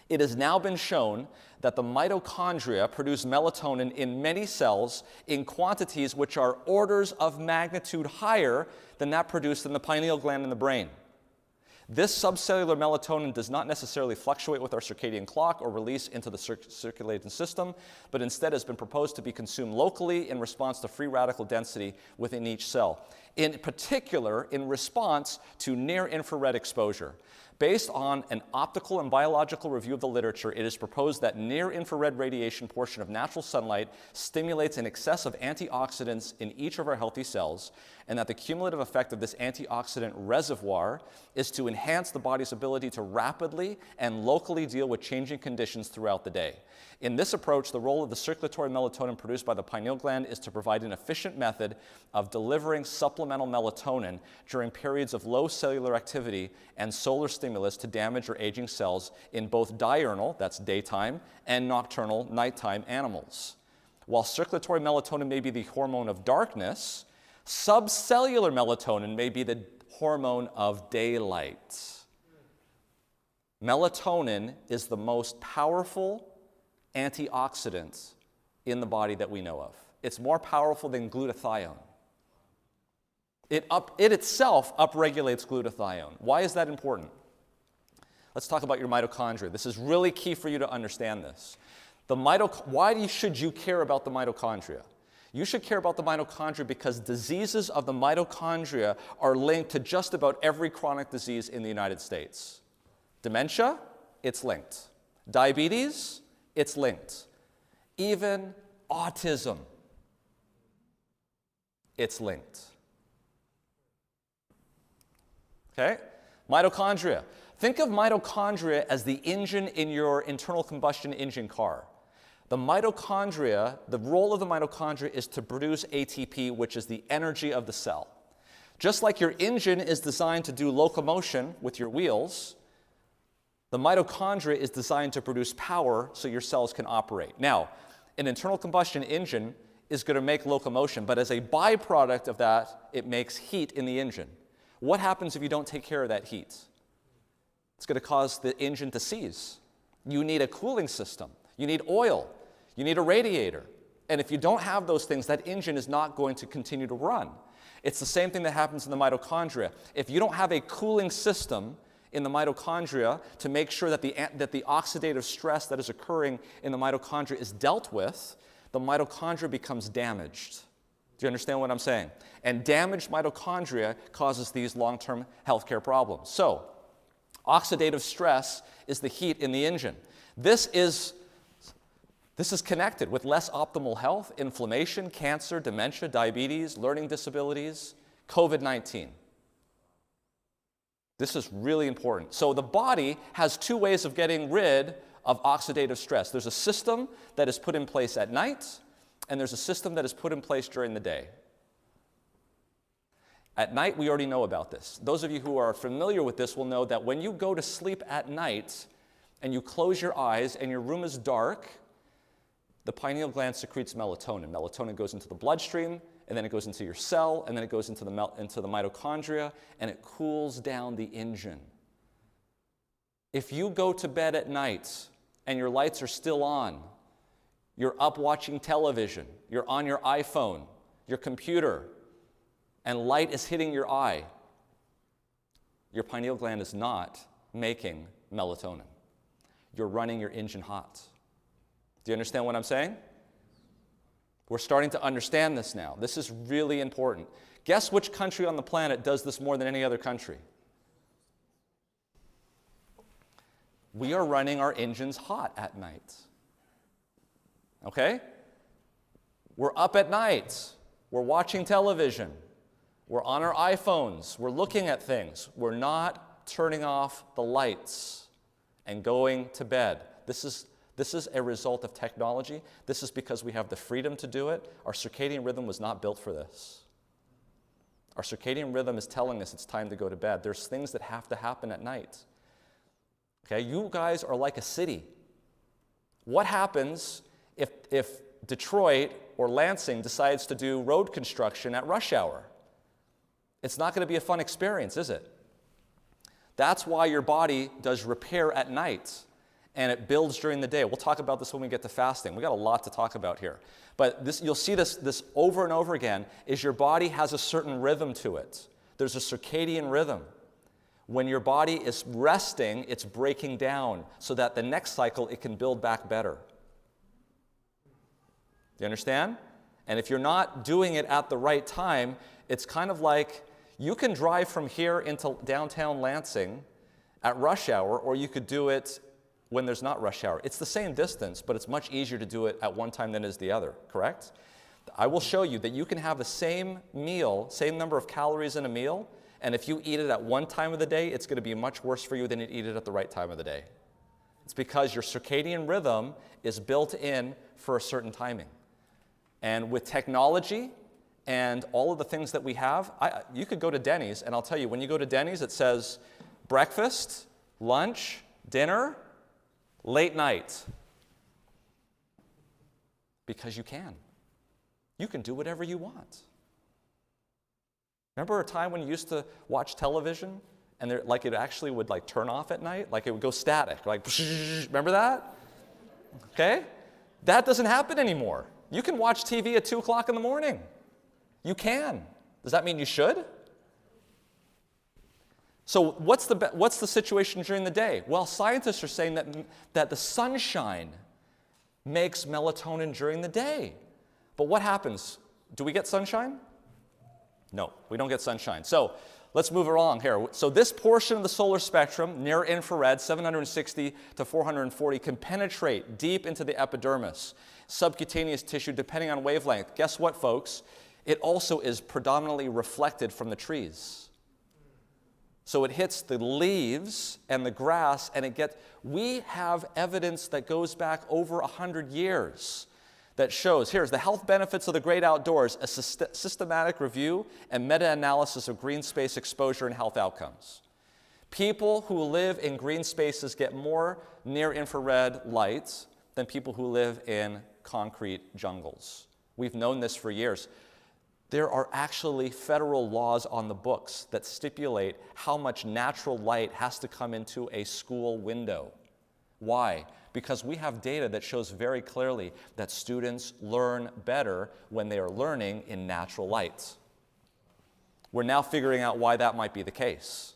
S5: "It has now been shown that the mitochondria produce melatonin in many cells in quantities which are orders of magnitude higher than that produced in the pineal gland in the brain. This subcellular melatonin does not necessarily fluctuate with our circadian clock or release into the circulating system, but instead has been proposed to be consumed locally in response to free radical density within each cell, in particular in response to near-infrared exposure. Based on an optical and biological review of the literature, it is proposed that near-infrared radiation portion of natural sunlight stimulates an excess of antioxidants in each of our healthy cells, and that the cumulative effect of this antioxidant reservoir is to enhance the body's ability to rapidly and locally deal with changing conditions throughout the day. In this approach, the role of the circulatory melatonin produced by the pineal gland is to provide an efficient method of delivering supplemental melatonin during periods of low cellular activity and solar stimulus to damage or aging cells in both diurnal, that's daytime, and nocturnal, nighttime animals. While circulatory melatonin may be the hormone of darkness, subcellular melatonin may be the hormone of daylight. Melatonin is the most powerful antioxidant in the body that we know of. It's more powerful than glutathione. It itself upregulates glutathione. Why is that important? Let's talk about your mitochondria. This is really key for you to understand this. Why should you care about the mitochondria? You should care about the mitochondria because diseases of the mitochondria are linked to just about every chronic disease in the United States. Dementia, it's linked. Diabetes, it's linked. Even autism, it's linked. Okay? Mitochondria. Think of mitochondria as the engine in your internal combustion engine car. The mitochondria, the role of the mitochondria is to produce ATP, which is the energy of the cell. Just like your engine is designed to do locomotion with your wheels, the mitochondria is designed to produce power so your cells can operate. Now, an internal combustion engine is going to make locomotion, but as a byproduct of that, it makes heat in the engine. What happens if you don't take care of that heat? It's going to cause the engine to seize. You need a cooling system. You need oil. You need a radiator. And if you don't have those things, that engine is not going to continue to run. It's the same thing that happens in the mitochondria. If you don't have a cooling system in the mitochondria to make sure that the oxidative stress that is occurring in the mitochondria is dealt with, the mitochondria becomes damaged. Do you understand what I'm saying? And damaged mitochondria causes these long-term healthcare problems. So, oxidative stress is the heat in the engine. This is connected with less optimal health, inflammation, cancer, dementia, diabetes, learning disabilities, COVID-19. This is really important. So the body has two ways of getting rid of oxidative stress. There's a system that is put in place at night, and there's a system that is put in place during the day. At night, we already know about this. Those of you who are familiar with this will know that when you go to sleep at night and you close your eyes and your room is dark, the pineal gland secretes melatonin. Melatonin goes into the bloodstream, and then it goes into your cell, and then it goes into the mitochondria, and it cools down the engine. If you go to bed at night and your lights are still on, you're up watching television, you're on your iPhone, your computer, and light is hitting your eye, your pineal gland is not making melatonin. You're running your engine hot. Do you understand what I'm saying? We're starting to understand this now. This is really important. Guess which country on the planet does this more than any other country? We are running our engines hot at night. Okay? We're up at night. We're watching television. We're on our iPhones. We're looking at things. We're not turning off the lights and going to bed. This is a result of technology. This is because we have the freedom to do it. Our circadian rhythm was not built for this. Our circadian rhythm is telling us it's time to go to bed. There's things that have to happen at night. Okay, you guys are like a city. What happens if Detroit or Lansing decides to do road construction at rush hour? It's not going to be a fun experience, is it? That's why your body does repair at night, and it builds during the day. We'll talk about this when we get to fasting. We got a lot to talk about here. But this, you'll see this over and over again, is your body has a certain rhythm to it. There's a circadian rhythm. When your body is resting, it's breaking down so that the next cycle it can build back better. You understand? And if you're not doing it at the right time, it's kind of like you can drive from here into downtown Lansing at rush hour, or you could do it when there's not rush hour. It's the same distance, but it's much easier to do it at one time than it is the other, correct? I will show you that you can have the same meal, same number of calories in a meal, and if you eat it at one time of the day, it's going to be much worse for you than you eat it at the right time of the day. It's because your circadian rhythm is built in for a certain timing. And with technology and all of the things that we have, you could go to Denny's, and I'll tell you, when you go to Denny's, it says breakfast, lunch, dinner, late night. Because you can. You can do whatever you want. Remember a time when you used to watch television and it actually would turn off at night? Like it would go static, remember that? Okay? That doesn't happen anymore. You can watch TV at 2 o'clock in the morning. You can. Does that mean you should? So what's the situation during the day? Well, scientists are saying that the sunshine makes melatonin during the day. But what happens? Do we get sunshine? No, we don't get sunshine. So let's move along here. So this portion of the solar spectrum, near infrared, 760 to 440, can penetrate deep into the epidermis, subcutaneous tissue, depending on wavelength. Guess what, folks? It also is predominantly reflected from the trees. So it hits the leaves and the grass, and we have evidence that goes back over 100 years that shows, here's the health benefits of the great outdoors, a systematic review and meta-analysis of green space exposure and health outcomes. People who live in green spaces get more near-infrared light than people who live in concrete jungles. We've known this for years. There are actually federal laws on the books that stipulate how much natural light has to come into a school window. Why? Because we have data that shows very clearly that students learn better when they are learning in natural light. We're now figuring out why that might be the case.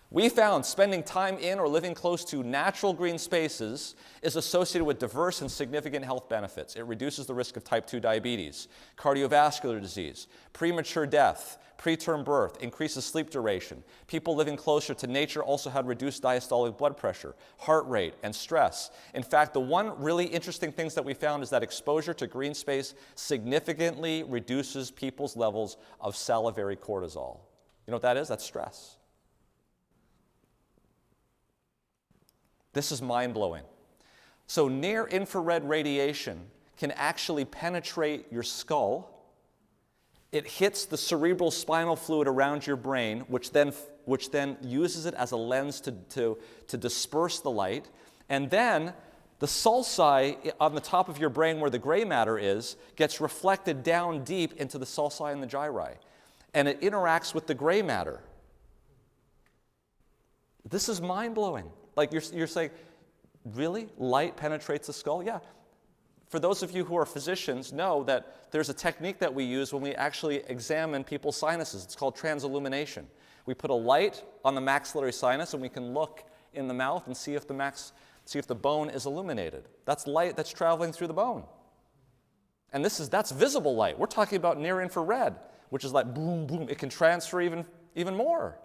S5: We found spending time in or living close to natural green spaces is associated with diverse and significant health benefits. It reduces the risk of type 2 diabetes, cardiovascular disease, premature death, preterm birth, increases sleep duration. People living closer to nature also had reduced diastolic blood pressure, heart rate, and stress. In fact, the one really interesting thing that we found is that exposure to green space significantly reduces people's levels of salivary cortisol. You know what that is? That's stress. This is mind-blowing. So near-infrared radiation can actually penetrate your skull. It hits the cerebral spinal fluid around your brain, which then uses it as a lens to disperse the light. And then the sulci on the top of your brain where the gray matter is gets reflected down deep into the sulci and the gyri. And it interacts with the gray matter. This is mind-blowing. Like you're saying, really? Light penetrates the skull? Yeah. For those of you who are physicians, know that there's a technique that we use when we actually examine people's sinuses. It's called transillumination. We put a light on the maxillary sinus, and we can look in the mouth and see if the bone is illuminated. That's light that's traveling through the bone. And that's visible light. We're talking about near infrared, which is like boom, boom. It can transfer even more.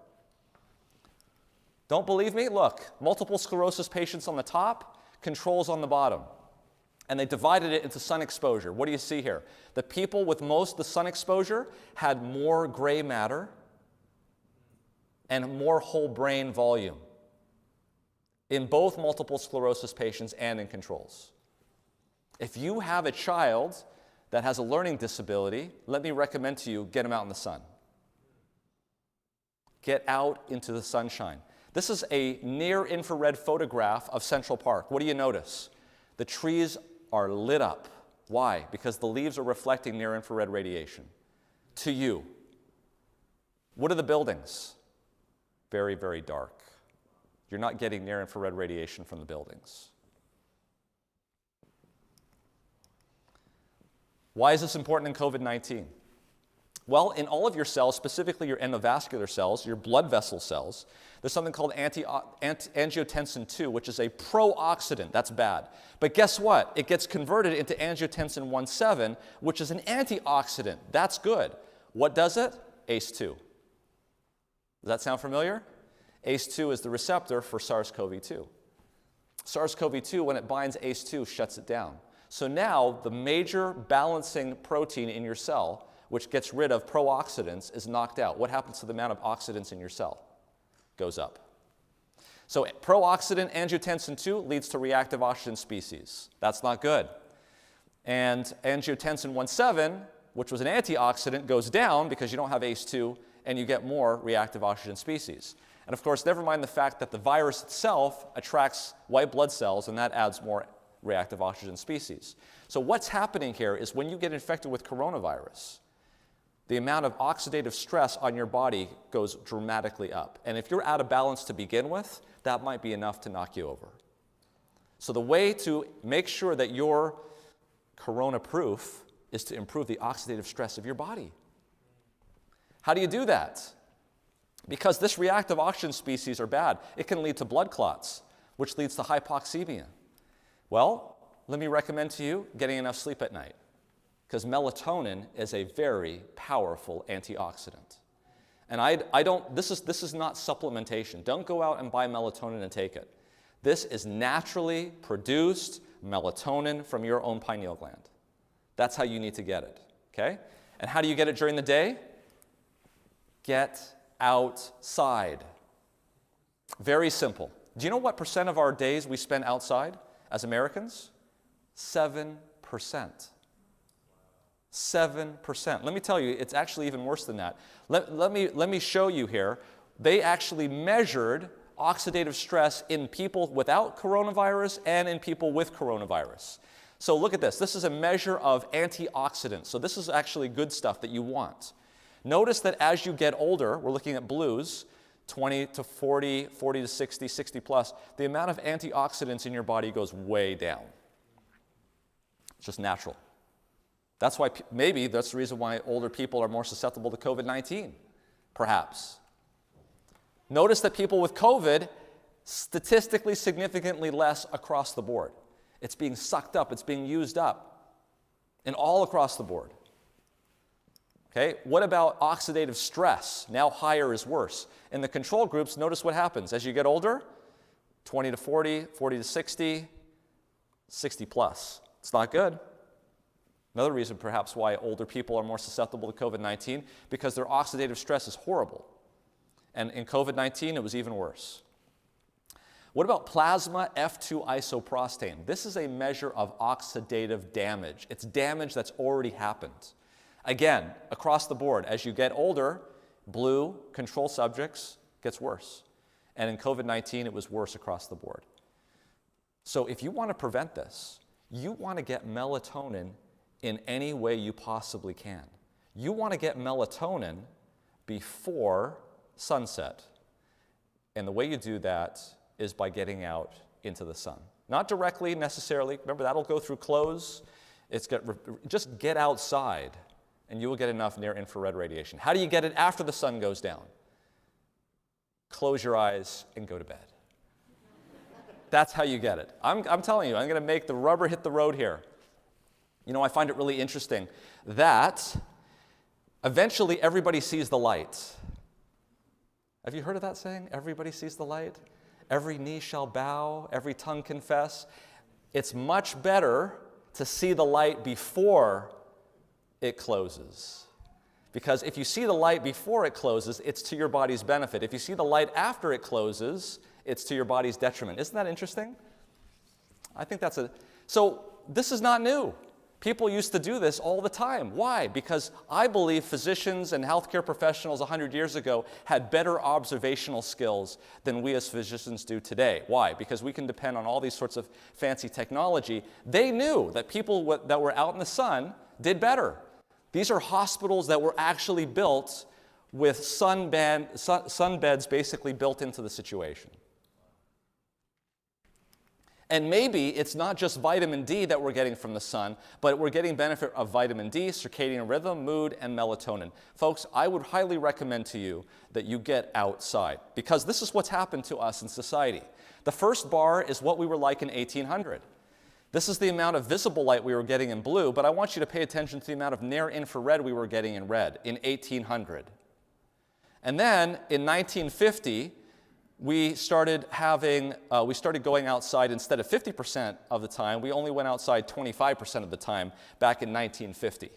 S5: Don't believe me? Look, multiple sclerosis patients on the top, controls on the bottom. And they divided it into sun exposure. What do you see here? The people with the sun exposure had more gray matter and more whole brain volume in both multiple sclerosis patients and in controls. If you have a child that has a learning disability, let me recommend to you, get them out in the sun. Get out into the sunshine. This is a near-infrared photograph of Central Park. What do you notice? The trees are lit up. Why? Because the leaves are reflecting near-infrared radiation to you. What are the buildings? Very, very dark. You're not getting near-infrared radiation from the buildings. Why is this important in COVID-19? Well, in all of your cells, specifically your endovascular cells, your blood vessel cells, there's something called angiotensin II, which is a pro-oxidant. That's bad. But guess what? It gets converted into angiotensin 1,7, which is an antioxidant. That's good. What does it? ACE2. Does that sound familiar? ACE2 is the receptor for SARS-CoV-2. SARS-CoV-2, when it binds ACE2, shuts it down. So now the major balancing protein in your cell, which gets rid of pro-oxidants, is knocked out. What happens to the amount of oxidants in your cell? Goes up. So pro-oxidant angiotensin II leads to reactive oxygen species. That's not good. And angiotensin 1,7, which was an antioxidant, goes down because you don't have ACE2 and you get more reactive oxygen species. And of course, never mind the fact that the virus itself attracts white blood cells, and that adds more reactive oxygen species. So what's happening here is when you get infected with coronavirus, the amount of oxidative stress on your body goes dramatically up. And if you're out of balance to begin with, that might be enough to knock you over. So the way to make sure that you're corona-proof is to improve the oxidative stress of your body. How do you do that? Because this reactive oxygen species are bad. It can lead to blood clots, which leads to hypoxemia. Well, let me recommend to you getting enough sleep at night, because melatonin is a very powerful antioxidant. And this is not supplementation. Don't go out and buy melatonin and take it. This is naturally produced melatonin from your own pineal gland. That's how you need to get it, okay? And how do you get it during the day? Get outside. Very simple. Do you know what percent of our days we spend outside as Americans? 7%. 7%. Let me tell you, it's actually even worse than that. Let me show you here. They actually measured oxidative stress in people without coronavirus and in people with coronavirus. So look at this. This is a measure of antioxidants. So this is actually good stuff that you want. Notice that as you get older, we're looking at blues, 20 to 40, 40 to 60, 60 plus, the amount of antioxidants in your body goes way down. It's just natural. That's why, maybe that's the reason why older people are more susceptible to COVID-19, perhaps. Notice that people with COVID, statistically significantly less across the board. It's being sucked up, it's being used up, and all across the board. Okay, what about oxidative stress? Now higher is worse. In the control groups, notice what happens. As you get older, 20 to 40, 40 to 60, 60 plus. It's not good. Another reason perhaps why older people are more susceptible to COVID-19, because their oxidative stress is horrible. And in COVID-19, it was even worse. What about plasma F2 isoprostane? This is a measure of oxidative damage. It's damage that's already happened. Again, across the board, as you get older, blue, control subjects, gets worse. And in COVID-19, it was worse across the board. So if you want to prevent this, you want to get melatonin in any way you possibly can. You want to get melatonin before sunset. And the way you do that is by getting out into the sun. Not directly necessarily. Remember, that'll go through clothes. Just get outside, and you will get enough near-infrared radiation. How do you get it after the sun goes down? Close your eyes and go to bed. That's how you get it. I'm telling you, I'm going to make the rubber hit the road here. You know, I find it really interesting that eventually everybody sees the light. Have you heard of that saying? Everybody sees the light? Every knee shall bow, every tongue confess. It's much better to see the light before it closes. Because if you see the light before it closes, it's to your body's benefit. If you see the light after it closes, it's to your body's detriment. Isn't that interesting? I think so this is not new. People used to do this all the time. Why? Because I believe physicians and healthcare professionals 100 years ago had better observational skills than we as physicians do today. Why? Because we can depend on all these sorts of fancy technology. They knew that people that were out in the sun did better. These are hospitals that were actually built with sunbeds basically built into the situation. And maybe it's not just vitamin D that we're getting from the sun, but we're getting benefit of vitamin D, circadian rhythm, mood, and melatonin. Folks, I would highly recommend to you that you get outside, because this is what's happened to us in society. The first bar is what we were like in 1800. This is the amount of visible light we were getting in blue, but I want you to pay attention to the amount of near-infrared we were getting in red in 1800. And then in 1950, we started going outside instead of 50% of the time. We only went outside 25% of the time back in 1950.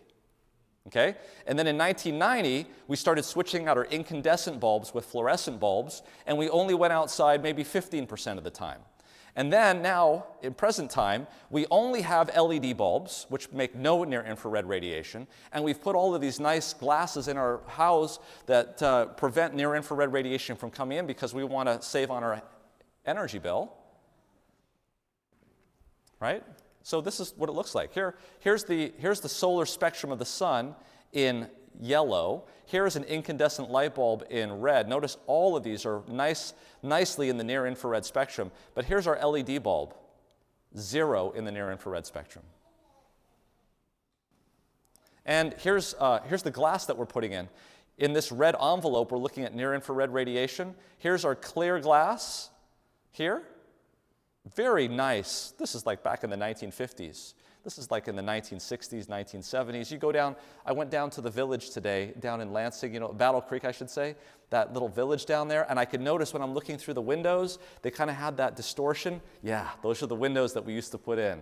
S5: Okay? And then in 1990, we started switching out our incandescent bulbs with fluorescent bulbs, and we only went outside maybe 15% of the time. And then now, in present time, we only have LED bulbs, which make no near-infrared radiation, and we've put all of these nice glasses in our house that prevent near-infrared radiation from coming in because we want to save on our energy bill. Right? So this is what it looks like. Here's the solar spectrum of the sun in yellow. Here's an incandescent light bulb in red. Notice all of these are nicely in the near-infrared spectrum. But here's our LED bulb, 0 in the near-infrared spectrum. And here's the glass that we're putting in. In this red envelope, we're looking at near-infrared radiation. Here's our clear glass here. Very nice. This is like back in the 1950s. This is like in the 1960s, 1970s. You go down, I went down to the village today, down in Lansing, Battle Creek, I should say, that little village down there, and I could notice when I'm looking through the windows, they kind of had that distortion. Yeah, those are the windows that we used to put in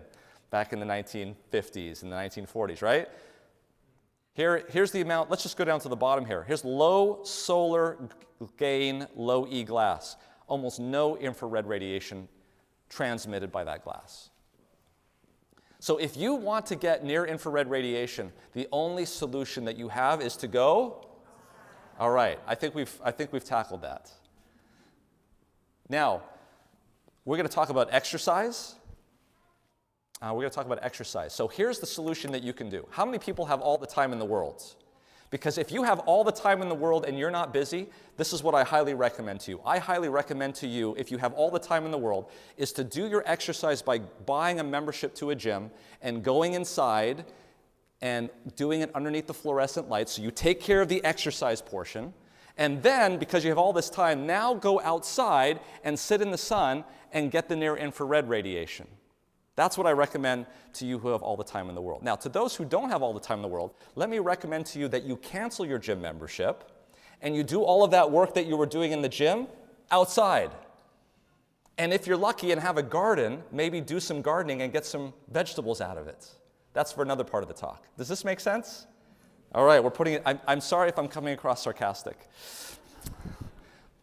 S5: back in the 1950s and the 1940s, right? Here's the amount. Let's just go down to the bottom here. Here's low solar gain, low E glass. Almost no infrared radiation transmitted by that glass. So if you want to get near-infrared radiation, the only solution that you have is to go? All right, I think we've tackled that. Now, we're going to talk about exercise. So here's the solution that you can do. How many people have all the time in the world? Because if you have all the time in the world and you're not busy, this is what I highly recommend to you. I highly recommend to you, if you have all the time in the world, is to do your exercise by buying a membership to a gym and going inside and doing it underneath the fluorescent lights. So you take care of the exercise portion. And then, because you have all this time, now go outside and sit in the sun and get the near-infrared radiation. That's what I recommend to you who have all the time in the world. Now, to those who don't have all the time in the world, let me recommend to you that you cancel your gym membership and you do all of that work that you were doing in the gym outside. And if you're lucky and have a garden, maybe do some gardening and get some vegetables out of it. That's for another part of the talk. Does this make sense? All right, we're putting it, I'm sorry if I'm coming across sarcastic.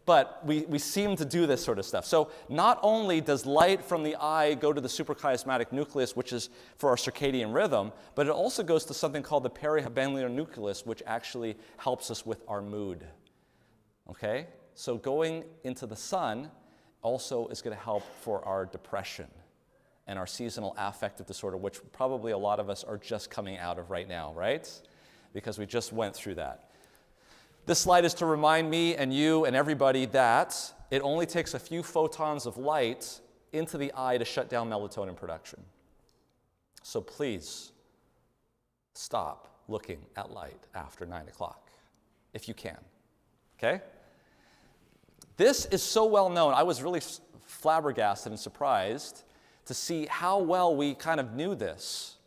S5: But we seem to do this sort of stuff. So not only does light from the eye go to the suprachiasmatic nucleus, which is for our circadian rhythm, but it also goes to something called the perihibangular nucleus, which actually helps us with our mood. Okay? So going into the sun also is going to help for our depression and our seasonal affective disorder, which probably a lot of us are just coming out of right now, right? Because we just went through that. This slide is to remind me and you and everybody that it only takes a few photons of light into the eye to shut down melatonin production. So please stop looking at light after 9 o'clock, if you can, okay? This is so well known. I was really flabbergasted and surprised to see how well we kind of knew this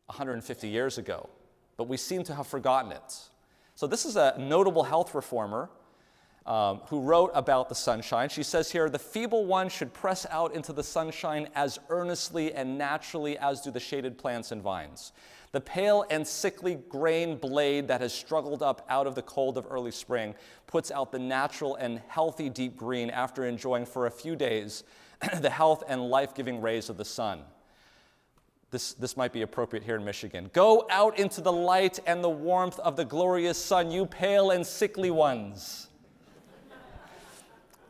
S5: 150 years ago, but we seem to have forgotten it. So this is a notable health reformer who wrote about the sunshine. She says here, the feeble one should press out into the sunshine as earnestly and naturally as do the shaded plants and vines. The pale and sickly grain blade that has struggled up out of the cold of early spring puts out the natural and healthy deep green after enjoying for a few days the health and life-giving rays of the sun. This might be appropriate here in Michigan. Go out into the light and the warmth of the glorious sun, you pale and sickly ones,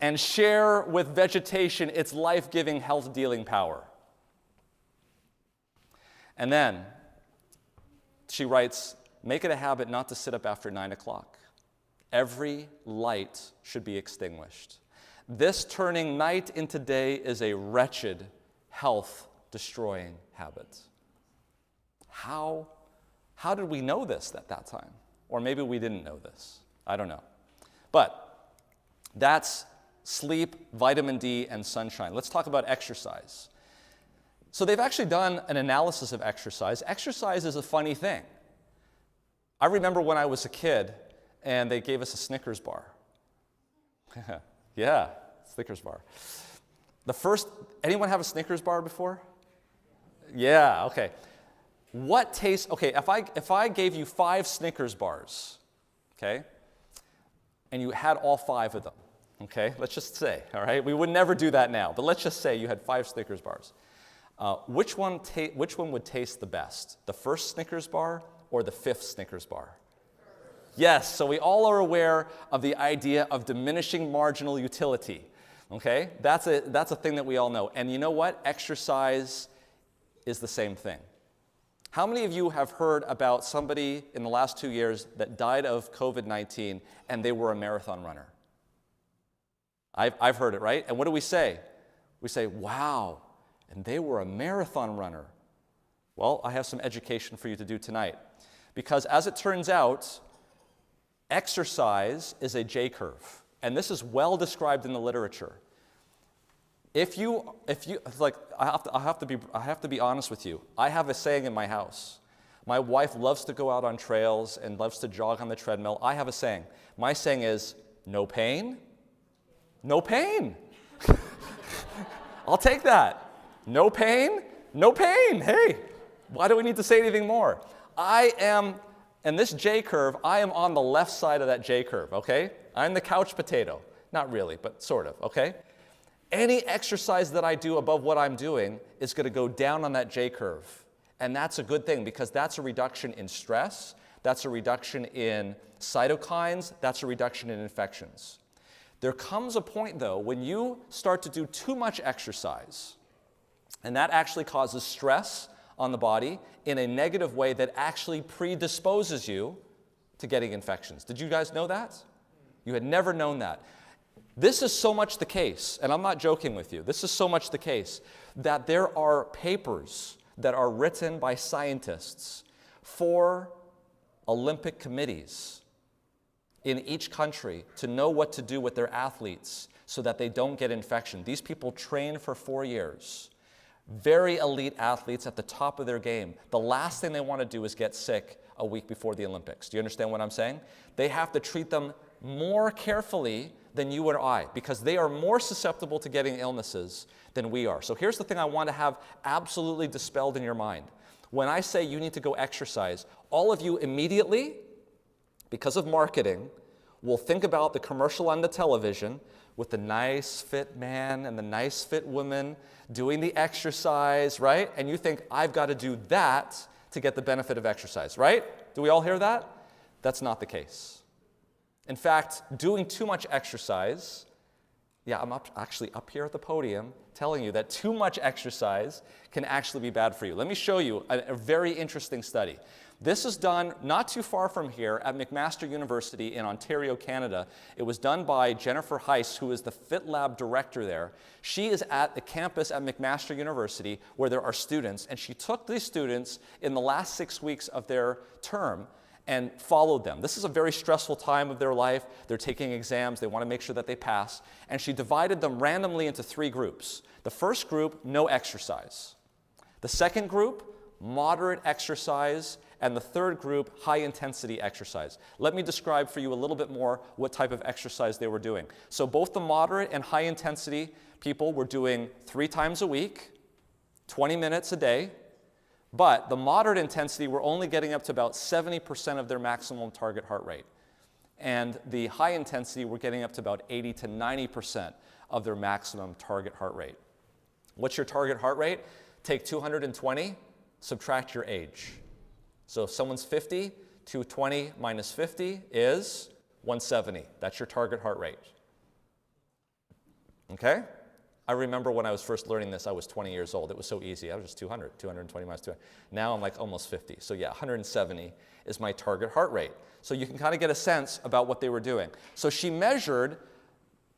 S5: and share with vegetation its life-giving, health-dealing power. And then she writes, make it a habit not to sit up after 9 o'clock. Every light should be extinguished. This turning night into day is a wretched, health-destroying habit. How did we know this at that time? Or maybe we didn't know this. I don't know. But that's sleep, vitamin D, and sunshine. Let's talk about exercise. So they've actually done an analysis of exercise. Exercise is a funny thing. I remember when I was a kid and they gave us a Snickers bar. Yeah, Snickers bar. Anyone have a Snickers bar before? Yeah, okay. If I gave you 5 Snickers bars, okay, and you had all 5 of them, okay, let's just say, all right, we would never do that now, but let's just say you had 5 Snickers bars. Which one would taste the best? The first Snickers bar or the 5th Snickers bar? Yes, so we all are aware of the idea of diminishing marginal utility, okay? That's a thing that we all know. And you know what? Exercise is the same thing. How many of you have heard about somebody in the last 2 years that died of COVID-19 and they were a marathon runner? I've heard it, right? And what do we say? We say, wow, and they were a marathon runner. Well, I have some education for you to do tonight. Because as it turns out, exercise is a J-curve. And this is well described in the literature. I have to be honest with you. I have a saying in my house. My wife loves to go out on trails and loves to jog on the treadmill. I have a saying. My saying is, no pain, no pain. I'll take that. No pain, no pain. Hey, why do we need to say anything more? In this J-curve, I am on the left side of that J-curve, okay? I'm the couch potato. Not really, but sort of, okay? Any exercise that I do above what I'm doing is going to go down on that J-curve. And that's a good thing because that's a reduction in stress, that's a reduction in cytokines, that's a reduction in infections. There comes a point, though, when you start to do too much exercise, and that actually causes stress on the body in a negative way that actually predisposes you to getting infections. Did you guys know that? You had never known that. This is so much the case, and I'm not joking with you, this is so much the case that there are papers that are written by scientists for Olympic committees in each country to know what to do with their athletes so that they don't get infection. These people train for 4 years. Very elite athletes at the top of their game. The last thing they want to do is get sick a week before the Olympics. Do you understand what I'm saying? They have to treat them more carefully than you or I because they are more susceptible to getting illnesses than we are. So here's the thing I want to have absolutely dispelled in your mind. When I say you need to go exercise, all of you immediately, because of marketing, will think about the commercial on the television with the nice fit man and the nice fit woman doing the exercise, right? And you think, I've got to do that to get the benefit of exercise, right? Do we all hear that? That's not the case. In fact, doing too much exercise Yeah, I'm actually up here at the podium telling you that too much exercise can actually be bad for you. Let me show you a very interesting study. This is done not too far from here at McMaster University in Ontario, Canada. It was done by Jennifer Heiss, who is the Fit Lab director there. She is at the campus at McMaster University where there are students, and she took these students in the last 6 weeks of their term and followed them. This is a very stressful time of their life. They're taking exams. They want to make sure that they pass. And she divided them randomly into 3 groups. The first group, no exercise. The second group, moderate exercise. And the third group, high-intensity exercise. Let me describe for you a little bit more what type of exercise they were doing. So both the moderate and high-intensity people were doing 3 times a week, 20 minutes a day. But the moderate intensity were only getting up to about 70% of their maximum target heart rate. And the high intensity were getting up to about 80 to 90% of their maximum target heart rate. What's your target heart rate? Take 220, subtract your age. So if someone's 50, 220 minus 50 is 170. That's your target heart rate. Okay? I remember when I was first learning this, I was 20 years old. It was so easy. I was just 220 minus 200. Now I'm like almost 50. So yeah, 170 is my target heart rate. So you can kind of get a sense about what they were doing. So she measured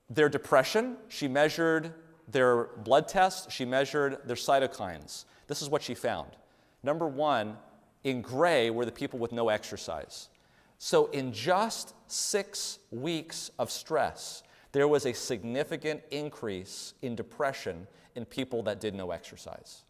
S5: their depression. She measured their blood tests. She measured their cytokines. This is what she found. Number 1, in gray were the people with no exercise. So in just 6 weeks of stress, there was a significant increase in depression in people that did no exercise.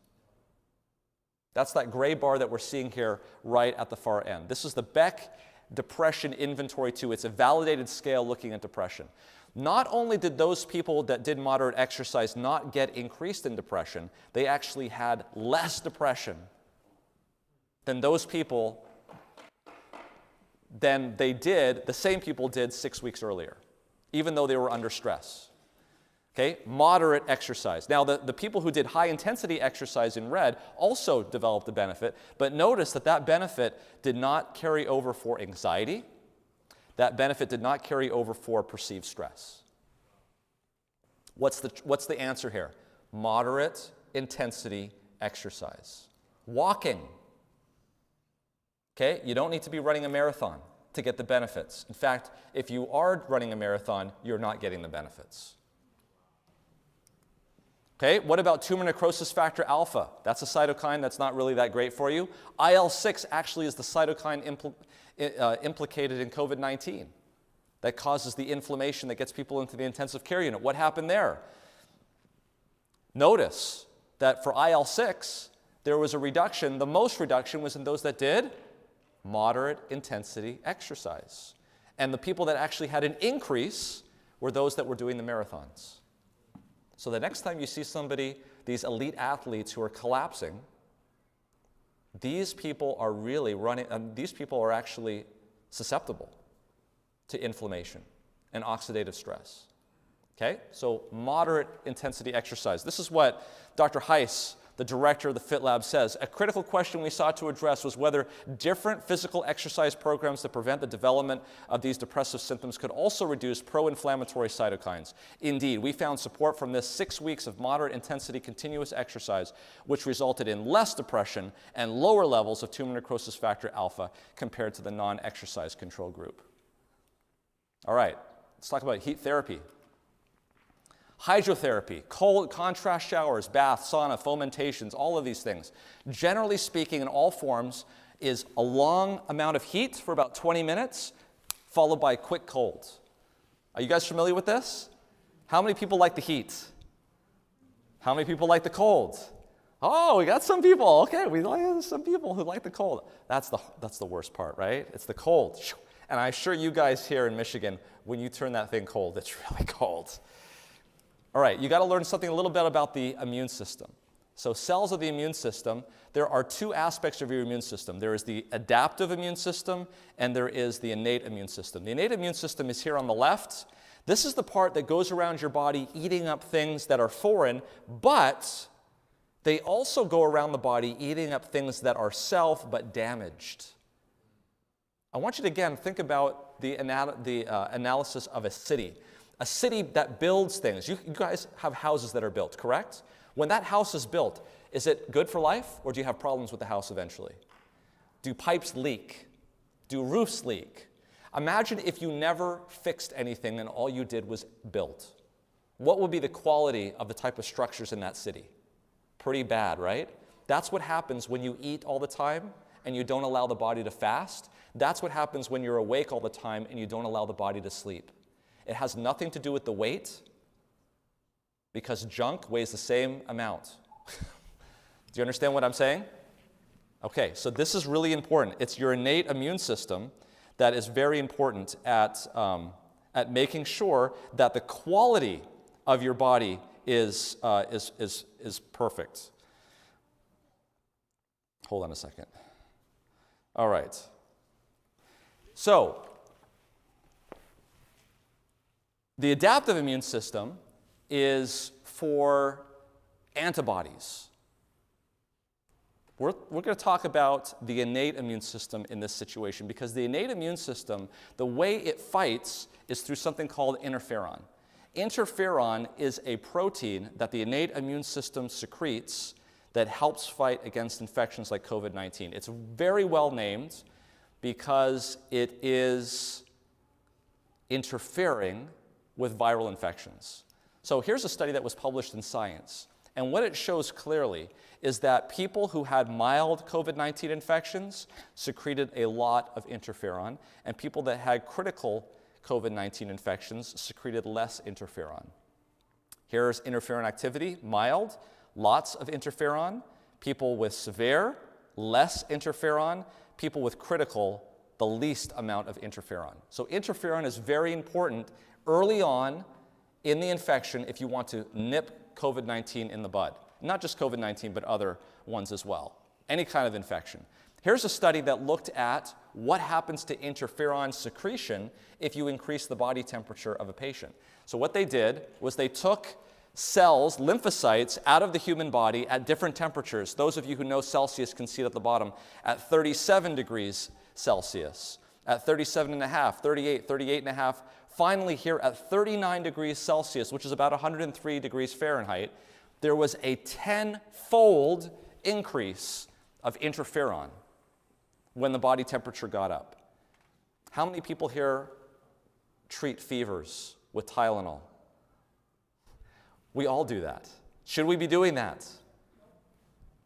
S5: That's that gray bar that we're seeing here right at the far end. This is the Beck Depression Inventory 2. It's a validated scale looking at depression. Not only did those people that did moderate exercise not get increased in depression, they actually had less depression than those people than the same people did 6 weeks earlier, even though they were under stress. Okay, moderate exercise. Now, the people who did high-intensity exercise in red also developed a benefit, but notice that that benefit did not carry over for anxiety. That benefit did not carry over for perceived stress. What's the answer here? Moderate intensity exercise. Walking. Okay, you don't need to be running a marathon to get the benefits. In fact, if you are running a marathon, you're not getting the benefits. Okay, what about tumor necrosis factor alpha? That's a cytokine that's not really that great for you. IL-6 actually is the cytokine implicated in COVID-19 that causes the inflammation that gets people into the intensive care unit. What happened there? Notice that for IL-6, there was a reduction. The most reduction was in those that did moderate intensity exercise. And the people that actually had an increase were those that were doing the marathons. So the next time you see somebody, these elite athletes who are collapsing, these people are really running, these people are actually susceptible to inflammation and oxidative stress. Okay, so moderate intensity exercise. This is what Dr. Heiss, the director of the Fit Lab, says. A critical question we sought to address was whether different physical exercise programs that prevent the development of these depressive symptoms could also reduce pro-inflammatory cytokines. Indeed, we found support from this 6 weeks of moderate intensity continuous exercise, which resulted in less depression and lower levels of tumor necrosis factor alpha compared to the non-exercise control group. All right, let's talk about heat therapy. Hydrotherapy, cold contrast showers, baths, sauna, fomentations, all of these things. Generally speaking, in all forms, is a long amount of heat for about 20 minutes, followed by a quick cold. Are you guys familiar with this? How many people like the heat? How many people like the cold? Oh, we got some people. Okay, we like some people who like the cold. That's the worst part, right? It's the cold. And I assure you guys here in Michigan, when you turn that thing cold, it's really cold. All right, you got to learn something a little bit about the immune system. So cells of the immune system, there are 2 aspects of your immune system. There is the adaptive immune system, and there is the innate immune system. The innate immune system is here on the left. This is the part that goes around your body eating up things that are foreign, but they also go around the body eating up things that are self but damaged. I want you to, again, think about the analysis of a city. A city that builds things. You guys have houses that are built, correct? When that house is built, is it good for life, or do you have problems with the house eventually? Do pipes leak? Do roofs leak? Imagine if you never fixed anything and all you did was build. What would be the quality of the type of structures in that city? Pretty bad, right? That's what happens when you eat all the time and you don't allow the body to fast. That's what happens when you're awake all the time and you don't allow the body to sleep. It has nothing to do with the weight, because junk weighs the same amount. Do you understand what I'm saying? Okay, so this is really important. It's your innate immune system that is very important at making sure that the quality of your body is perfect. Hold on a second. All right. So, the adaptive immune system is for antibodies. We're going to talk about the innate immune system in this situation, because the innate immune system, the way it fights is through something called interferon. Interferon is a protein that the innate immune system secretes that helps fight against infections like COVID-19. It's very well named because it is interfering with viral infections. So here's a study that was published in Science. And what it shows clearly is that people who had mild COVID-19 infections secreted a lot of interferon, and people that had critical COVID-19 infections secreted less interferon. Here's interferon activity: mild, lots of interferon; people with severe, less interferon; people with critical, the least amount of interferon. So interferon is very important early on in the infection if you want to nip COVID-19 in the bud. Not just COVID-19, but other ones as well. Any kind of infection. Here's a study that looked at what happens to interferon secretion if you increase the body temperature of a patient. So what they did was they took cells, lymphocytes, out of the human body at different temperatures. Those of you who know Celsius can see it at the bottom, at 37 degrees Celsius, at 37.5, 38, 38.5, finally here at 39 degrees Celsius, which is about 103 degrees Fahrenheit, there was a 10-fold increase of interferon when the body temperature got up. How many people here treat fevers with Tylenol? We all do that. Should we be doing that?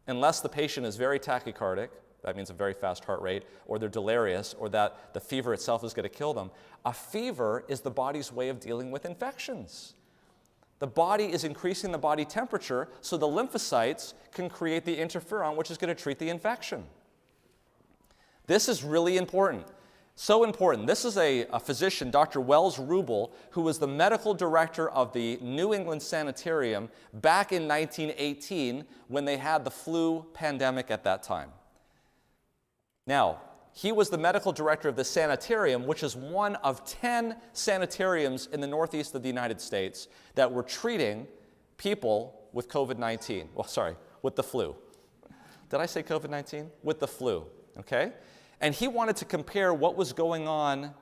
S5: Unless the patient is very tachycardic, that means a very fast heart rate, or they're delirious, or that the fever itself is going to kill them. A fever is the body's way of dealing with infections. The body is increasing the body temperature so the lymphocytes can create the interferon, which is going to treat the infection. This is really important. So important. This is a physician, Dr. Wells Rubel, who was the medical director of the New England Sanitarium back in 1918 when they had the flu pandemic at that time. Now, he was the medical director of the sanitarium, which is one of 10 sanitariums in the northeast of the United States that were treating people with COVID-19. Well, sorry, with the flu. Did I say COVID-19? With the flu, okay? And he wanted to compare what was going on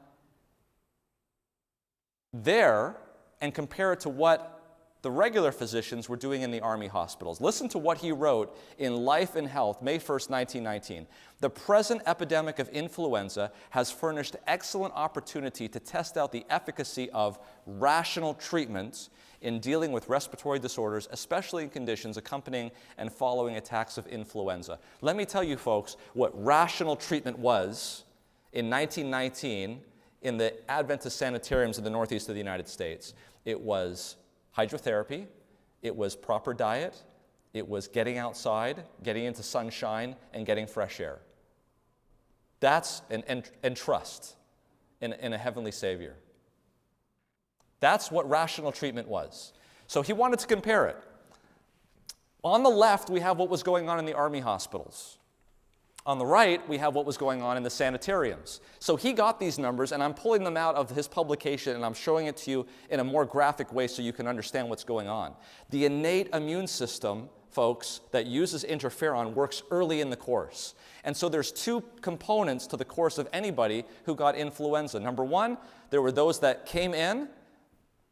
S5: there and compare it to what the regular physicians were doing in the Army hospitals. Listen to what he wrote in Life and Health, May 1st, 1919. The present epidemic of influenza has furnished excellent opportunity to test out the efficacy of rational treatments in dealing with respiratory disorders, especially in conditions accompanying and following attacks of influenza. Let me tell you, folks, what rational treatment was in 1919 in the Adventist sanitariums in the northeast of the United States. It was hydrotherapy, it was proper diet, it was getting outside, getting into sunshine, and getting fresh air. That's, and trust in a heavenly Savior. That's what rational treatment was. So he wanted to compare it. On the left, we have what was going on in the Army hospitals. On the right, we have what was going on in the sanitariums. So he got these numbers, and I'm pulling them out of his publication, and I'm showing it to you in a more graphic way so you can understand what's going on. The innate immune system, folks, that uses interferon works early in the course. And so there's two components to the course of anybody who got influenza. Number one, there were those that came in,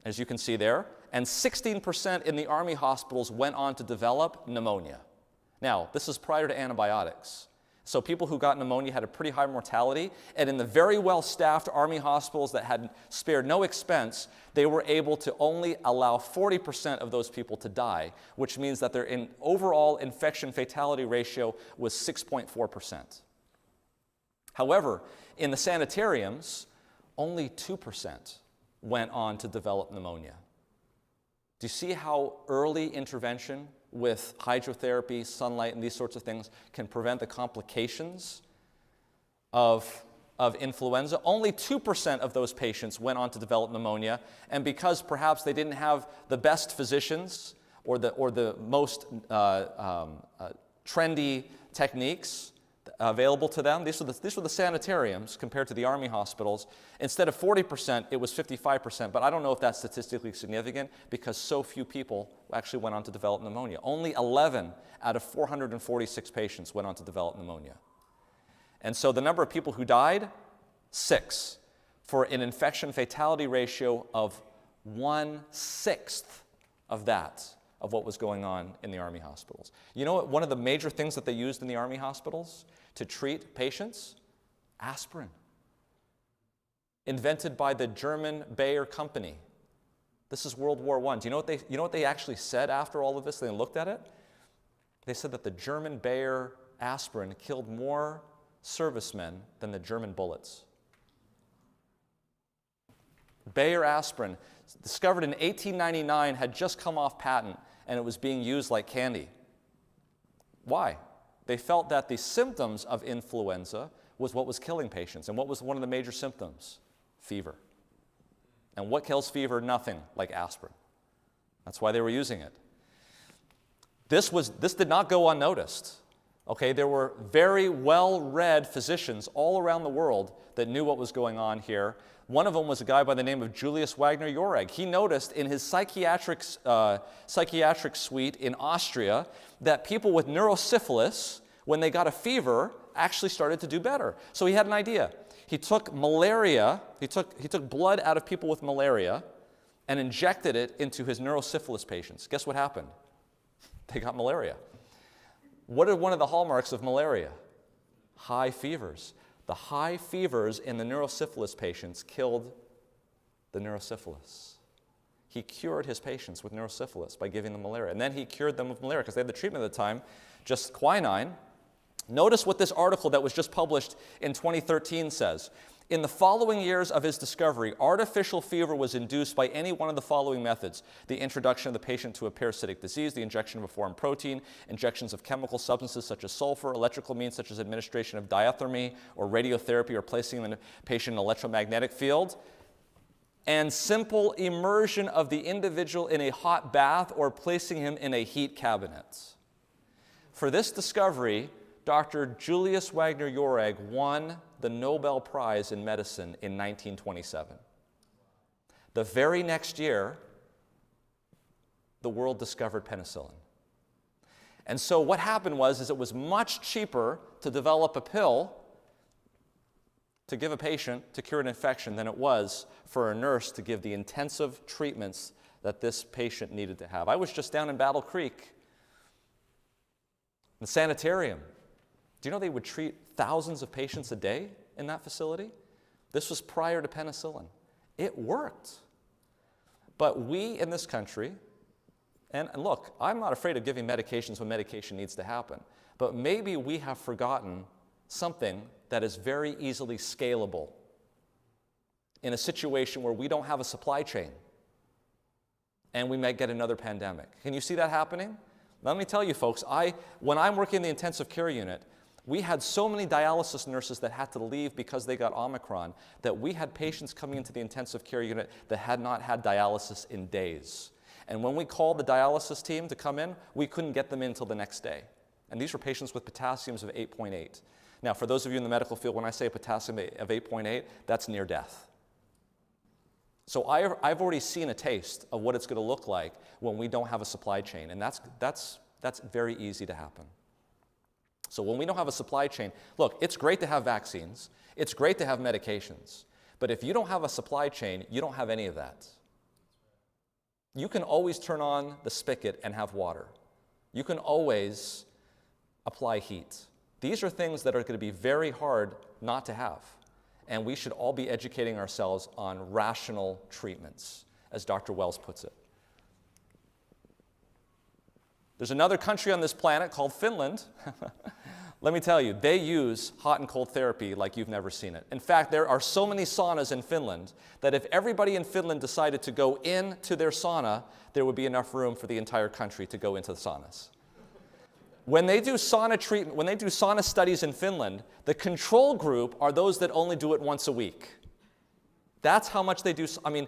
S5: as you can see there, and 16% in the Army hospitals went on to develop pneumonia. Now, this is prior to antibiotics. So people who got pneumonia had a pretty high mortality, and in the very well-staffed Army hospitals that had spared no expense, they were able to only allow 40% of those people to die, which means that their overall infection fatality ratio was 6.4%. However, in the sanitariums, only 2% went on to develop pneumonia. Do you see how early intervention with hydrotherapy, sunlight, and these sorts of things can prevent the complications of influenza? Only 2% of those patients went on to develop pneumonia, and because perhaps they didn't have the best physicians or the most trendy techniques available to them, these were the sanitariums compared to the Army hospitals. Instead of 40%, it was 55%, but I don't know if that's statistically significant because so few people actually went on to develop pneumonia. Only 11 out of 446 patients went on to develop pneumonia. And so the number of people who died, 6, for an infection fatality ratio of 1/6 of that, of what was going on in the Army hospitals. You know what one of the major things that they used in the Army hospitals to treat patients? Aspirin. Invented by the German Bayer company. This is World War I. Do you know what they actually said after all of this? They looked at it. They said that the German Bayer aspirin killed more servicemen than the German bullets. Bayer aspirin, discovered in 1899, had just come off patent, and it was being used like candy. Why? They felt that the symptoms of influenza was what was killing patients. And what was one of the major symptoms? Fever. And what kills fever? Nothing like aspirin. That's why they were using it. This did not go unnoticed. Okay, there were very well-read physicians all around the world that knew what was going on here. One of them was a guy by the name of Julius Wagner Jauregg. He noticed in his psychiatric suite in Austria that people with neurosyphilis, when they got a fever, actually started to do better. So he had an idea. He took malaria, he took blood out of people with malaria and injected it into his neurosyphilis patients. Guess what happened? They got malaria. What are one of the hallmarks of malaria? High fevers. The high fevers in the neurosyphilis patients killed the neurosyphilis. He cured his patients with neurosyphilis by giving them malaria. And then he cured them with malaria because they had the treatment at the time, just quinine. Notice what this article that was just published in 2013 says. In the following years of his discovery, artificial fever was induced by any one of the following methods: the introduction of the patient to a parasitic disease, the injection of a foreign protein, injections of chemical substances such as sulfur, electrical means such as administration of diathermy or radiotherapy or placing the patient in an electromagnetic field, and simple immersion of the individual in a hot bath or placing him in a heat cabinet. For this discovery, Dr. Julius Wagner Jauregg won the Nobel Prize in Medicine in 1927. The very next year, the world discovered penicillin. And so what happened was it was much cheaper to develop a pill to give a patient to cure an infection than it was for a nurse to give the intensive treatments that this patient needed to have. I was just down in Battle Creek, the sanitarium. Do you know they would treat thousands of patients a day in that facility? This was prior to penicillin. It worked. But we in this country, and look, I'm not afraid of giving medications when medication needs to happen, but maybe we have forgotten something that is very easily scalable in a situation where we don't have a supply chain and we might get another pandemic. Can you see that happening? Let me tell you, folks, when I'm working in the intensive care unit, we had so many dialysis nurses that had to leave because they got Omicron that we had patients coming into the intensive care unit that had not had dialysis in days. And when we called the dialysis team to come in, we couldn't get them in until the next day. And these were patients with potassiums of 8.8. Now, for those of you in the medical field, when I say a potassium of 8.8, that's near death. So I've already seen a taste of what it's going to look like when we don't have a supply chain, and that's very easy to happen. So when we don't have a supply chain, look, it's great to have vaccines, it's great to have medications, but if you don't have a supply chain, you don't have any of that. You can always turn on the spigot and have water. You can always apply heat. These are things that are going to be very hard not to have. And we should all be educating ourselves on rational treatments, as Dr. Wells puts it. There's another country on this planet called Finland. Let me tell you, they use hot and cold therapy like you've never seen it. In fact, there are so many saunas in Finland that if everybody in Finland decided to go into their sauna, there would be enough room for the entire country to go into the saunas. When they do sauna treatment, when they do sauna studies in Finland, the control group are those that only do it once a week. That's how much they do. I mean,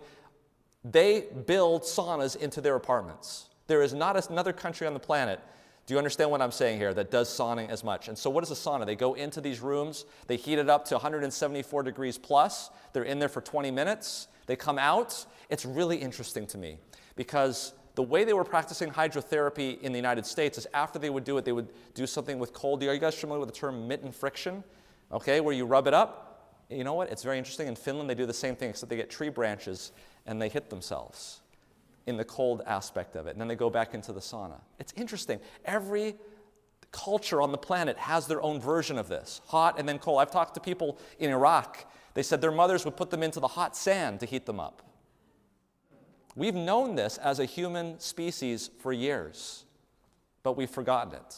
S5: they build saunas into their apartments. There is not another country on the planet, do you understand what I'm saying here, that does sauning as much? And so what is a sauna? They go into these rooms, they heat it up to 174 degrees plus, they're in there for 20 minutes, they come out. It's really interesting to me because the way they were practicing hydrotherapy in the United States is after they would do it, they would do something with cold. Are you guys familiar with the term mitten friction? Okay, where you rub it up. You know what? It's very interesting. In Finland, they do the same thing, except they get tree branches and they hit themselves in the cold aspect of it. And then they go back into the sauna. It's interesting. Every culture on the planet has their own version of this, hot and then cold. I've talked to people in Iraq. They said their mothers would put them into the hot sand to heat them up. We've known this as a human species for years, but we've forgotten it.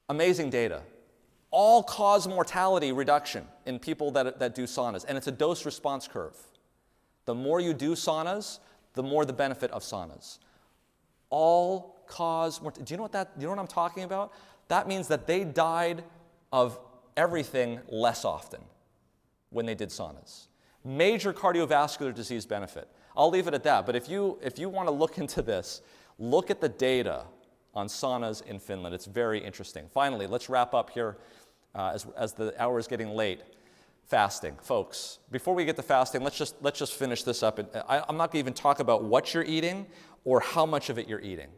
S5: Amazing data. All-cause mortality reduction in people that do saunas, and it's a dose-response curve. The more you do saunas, the more the benefit of saunas. All-cause mortality. Do you know what I'm talking about? That means that they died of everything less often when they did saunas. Major cardiovascular disease benefit. I'll leave it at that, but if you want to look into this, look at the data on saunas in Finland. It's very interesting. Finally, let's wrap up here as the hour is getting late. Fasting, folks. Before we get to fasting, let's just finish this up. I'm not going to even talk about what you're eating or how much of it you're eating.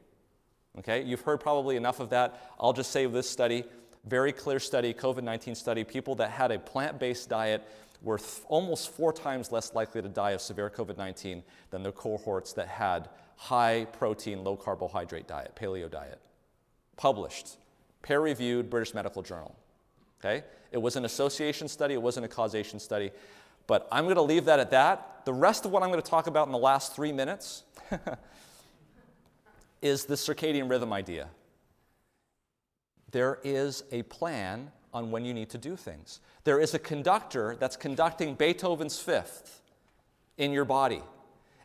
S5: Okay, you've heard probably enough of that. I'll just say this study, very clear study, COVID-19 study, people that had a plant-based diet were almost 4 times less likely to die of severe COVID-19 than the cohorts that had high-protein, low-carbohydrate diet, paleo diet. Published, peer-reviewed, British Medical Journal. Okay? It was an association study, it wasn't a causation study, but I'm going to leave that at that. The rest of what I'm going to talk about in the last 3 minutes is the circadian rhythm idea. There is a plan on when you need to do things. There is a conductor that's conducting Beethoven's Fifth in your body.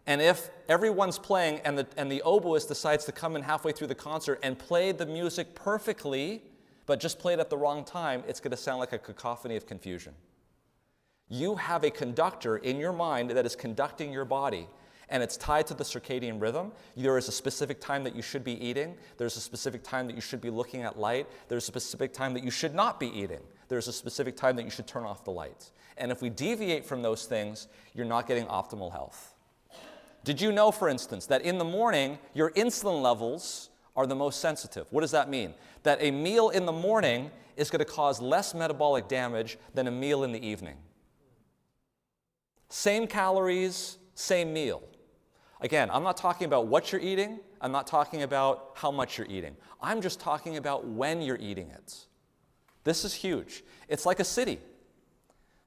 S5: And if everyone's playing and the oboist decides to come in halfway through the concert and play the music perfectly, but just play it at the wrong time, it's going to sound like a cacophony of confusion. You have a conductor in your mind that is conducting your body, and it's tied to the circadian rhythm. There is a specific time that you should be eating. There's a specific time that you should be looking at light. There's a specific time that you should not be eating. There's a specific time that you should turn off the lights. And if we deviate from those things, you're not getting optimal health. Did you know, for instance, that in the morning, your insulin levels are the most sensitive? What does that mean? That a meal in the morning is going to cause less metabolic damage than a meal in the evening. Same calories, same meal. Again, I'm not talking about what you're eating. I'm not talking about how much you're eating. I'm just talking about when you're eating it. This is huge. It's like a city.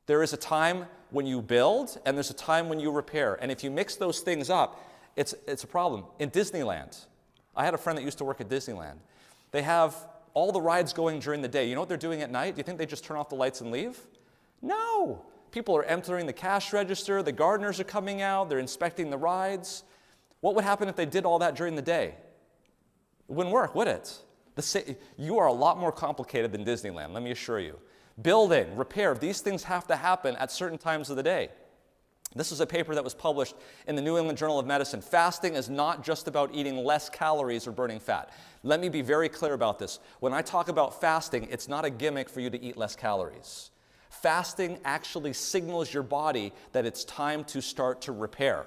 S5: There is a time when you build, and there's a time when you repair. And if you mix those things up, it's a problem. In Disneyland, I had a friend that used to work at Disneyland. They have all the rides going during the day. You know what they're doing at night? Do you think they just turn off the lights and leave? No. People are entering the cash register. The gardeners are coming out. They're inspecting the rides. What would happen if they did all that during the day? It wouldn't work, would it? You are a lot more complicated than Disneyland, let me assure you. Building, repair, these things have to happen at certain times of the day. This is a paper that was published in the New England Journal of Medicine. Fasting is not just about eating less calories or burning fat. Let me be very clear about this. When I talk about fasting, it's not a gimmick for you to eat less calories. Fasting actually signals your body that it's time to start to repair.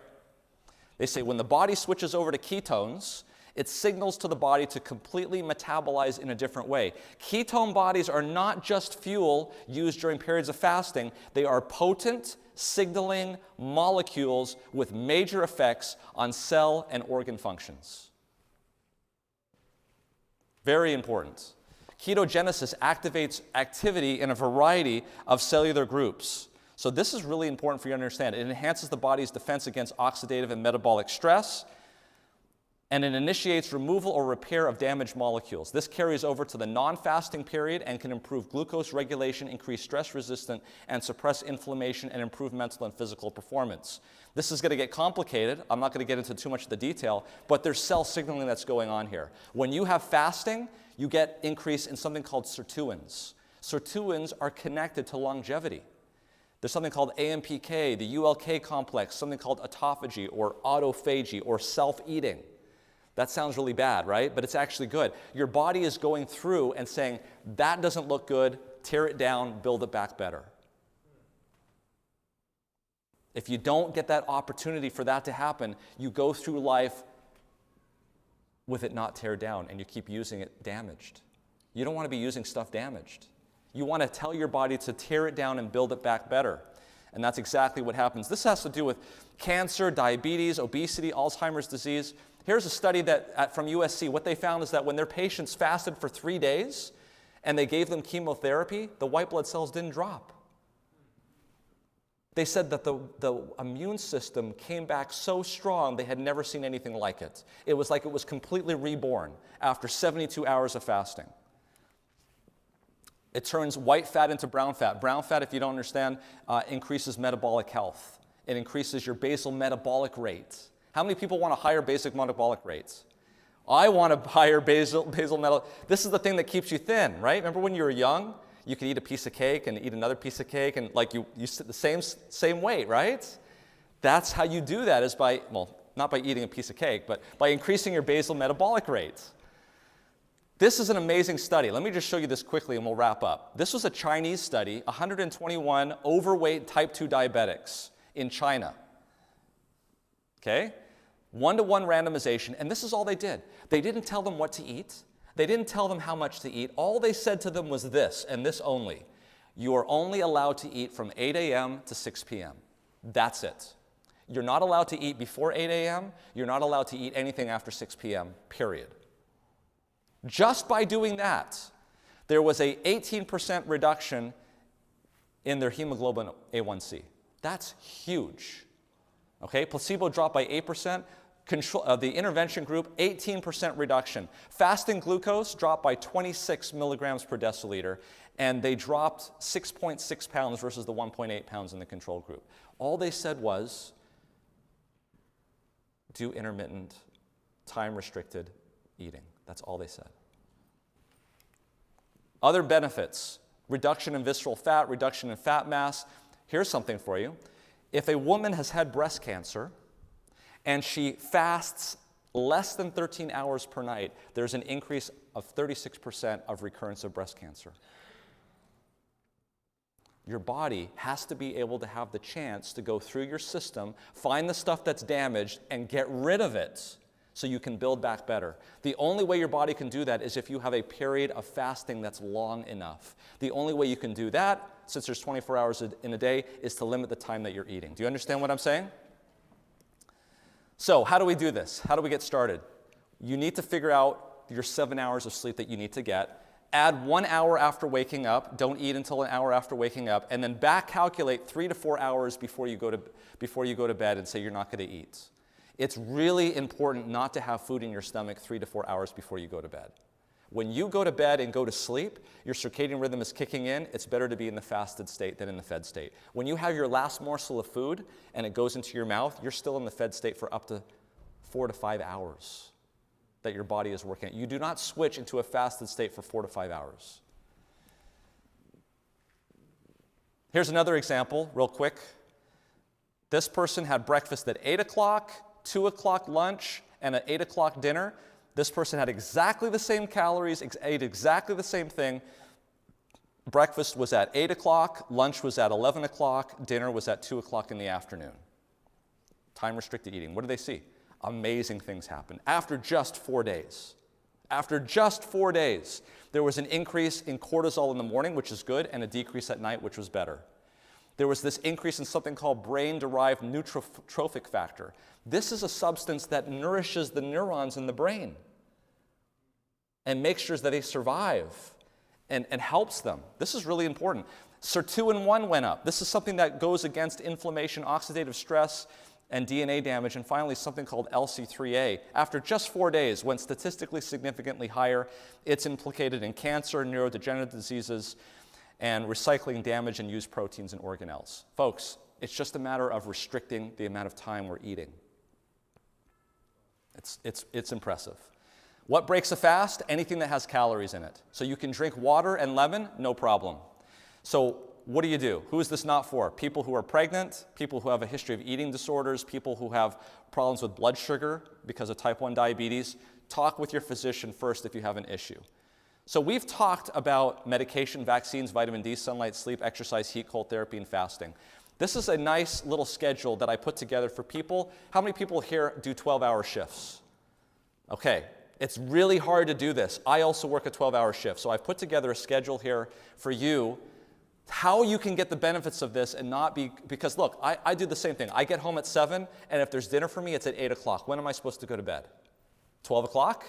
S5: They say when the body switches over to ketones It signals to the body to completely metabolize in a different way. Ketone bodies are not just fuel used during periods of fasting. They are potent, signaling molecules with major effects on cell and organ functions. Very important. Ketogenesis activates activity in a variety of cellular groups. So this is really important for you to understand. It enhances the body's defense against oxidative and metabolic stress, and it initiates removal or repair of damaged molecules. This carries over to the non-fasting period and can improve glucose regulation, increase stress resistance, and suppress inflammation and improve mental and physical performance. This is going to get complicated. I'm not going to get into too much of the detail, but there's cell signaling that's going on here. When you have fasting, you get increase in something called sirtuins. Sirtuins are connected to longevity. There's something called AMPK, the ULK complex, something called autophagy or autophagy or self-eating. That sounds really bad, right? But it's actually good. Your body is going through and saying, that doesn't look good, tear it down, build it back better. If you don't get that opportunity for that to happen, you go through life with it not teared down and you keep using it damaged. You don't want to be using stuff damaged. You want to tell your body to tear it down and build it back better. And that's exactly what happens. This has to do with cancer, diabetes, obesity, Alzheimer's disease. Here's a study from USC. What they found is that when their patients fasted for 3 days and they gave them chemotherapy, the white blood cells didn't drop. They said that the immune system came back so strong they had never seen anything like it. It was like it was completely reborn after 72 hours of fasting. It turns white fat into brown fat. Brown fat, if you don't understand, increases metabolic health. It increases your basal metabolic rate. How many people want a higher basic metabolic rates? I want a higher basal metabolic. This is the thing that keeps you thin, right? Remember when you were young, you could eat a piece of cake and eat another piece of cake and like you sit the same weight, right? That's how you do that is by, well, not by eating a piece of cake, but by increasing your basal metabolic rate. This is an amazing study. Let me just show you this quickly and we'll wrap up. This was a Chinese study, 121 overweight type 2 diabetics in China. Okay? 1-to-1 randomization, and this is all they did. They didn't tell them what to eat. They didn't tell them how much to eat. All they said to them was this, and this only. You are only allowed to eat from 8 a.m. to 6 p.m. That's it. You're not allowed to eat before 8 a.m. You're not allowed to eat anything after 6 p.m., period. Just by doing that, there was an 18% reduction in their hemoglobin A1C. That's huge. Okay, placebo dropped by 8%. The intervention group, 18% reduction. Fasting glucose dropped by 26 milligrams per deciliter, and they dropped 6.6 pounds versus the 1.8 pounds in the control group. All they said was, do intermittent, time-restricted eating. That's all they said. Other benefits, reduction in visceral fat, reduction in fat mass. Here's something for you. If a woman has had breast cancer and she fasts less than 13 hours per night, there's an increase of 36% of recurrence of breast cancer. Your body has to be able to have the chance to go through your system, find the stuff that's damaged, and get rid of it so you can build back better. The only way your body can do that is if you have a period of fasting that's long enough. The only way you can do that, since there's 24 hours in a day, is to limit the time that you're eating. Do you understand what I'm saying? So how do we do this? How do we get started? You need to figure out your 7 hours of sleep that you need to get. Add 1 hour after waking up. Don't eat until an hour after waking up. And then back calculate 3 to 4 hours before you go to bed and say you're not going to eat. It's really important not to have food in your stomach 3 to 4 hours before you go to bed. When you go to bed and go to sleep, your circadian rhythm is kicking in. It's better to be in the fasted state than in the fed state. When you have your last morsel of food and it goes into your mouth, you're still in the fed state for up to 4 to 5 hours that your body is working. You do not switch into a fasted state for 4 to 5 hours. Here's another example, real quick. This person had breakfast at 8 o'clock, 2 o'clock lunch, and an 8 o'clock dinner. This person had exactly the same calories, ate exactly the same thing. Breakfast was at 8 o'clock, lunch was at 11 o'clock, dinner was at 2 o'clock in the afternoon. Time-restricted eating. What do they see? amazing things happened. After just 4 days, there was an increase in cortisol in the morning, which is good, and a decrease at night, which was better. There was this increase in something called brain-derived neurotrophic factor. This is a substance that nourishes the neurons in the brain and makes sure that they survive and helps them. This is really important. Sirtuin-1 went up. This is something that goes against inflammation, oxidative stress, and DNA damage. And finally, something called LC3A. After just 4 days, went statistically significantly higher. It's implicated in cancer, neurodegenerative diseases, and recycling damage and used proteins and organelles. Folks, it's just a matter of restricting the amount of time we're eating. It's impressive. What breaks a fast? Anything that has calories in it. So you can drink water and lemon, no problem. So what do? Who is this not for? People who are pregnant, people who have a history of eating disorders, people who have problems with blood sugar because of type 1 diabetes. Talk with your physician first if you have an issue. So we've talked about medication, vaccines, vitamin D, sunlight, sleep, exercise, heat, cold therapy, and fasting. This is a nice little schedule that I put together for people. How many people here do 12-hour shifts? Okay, it's really hard to do this. I also work a 12-hour shift, so I've put together a schedule here for you, how you can get the benefits of this and not be, because look, I do the same thing. I get home at 7, and if there's dinner for me, it's at 8 o'clock. When am I supposed to go to bed? 12 o'clock?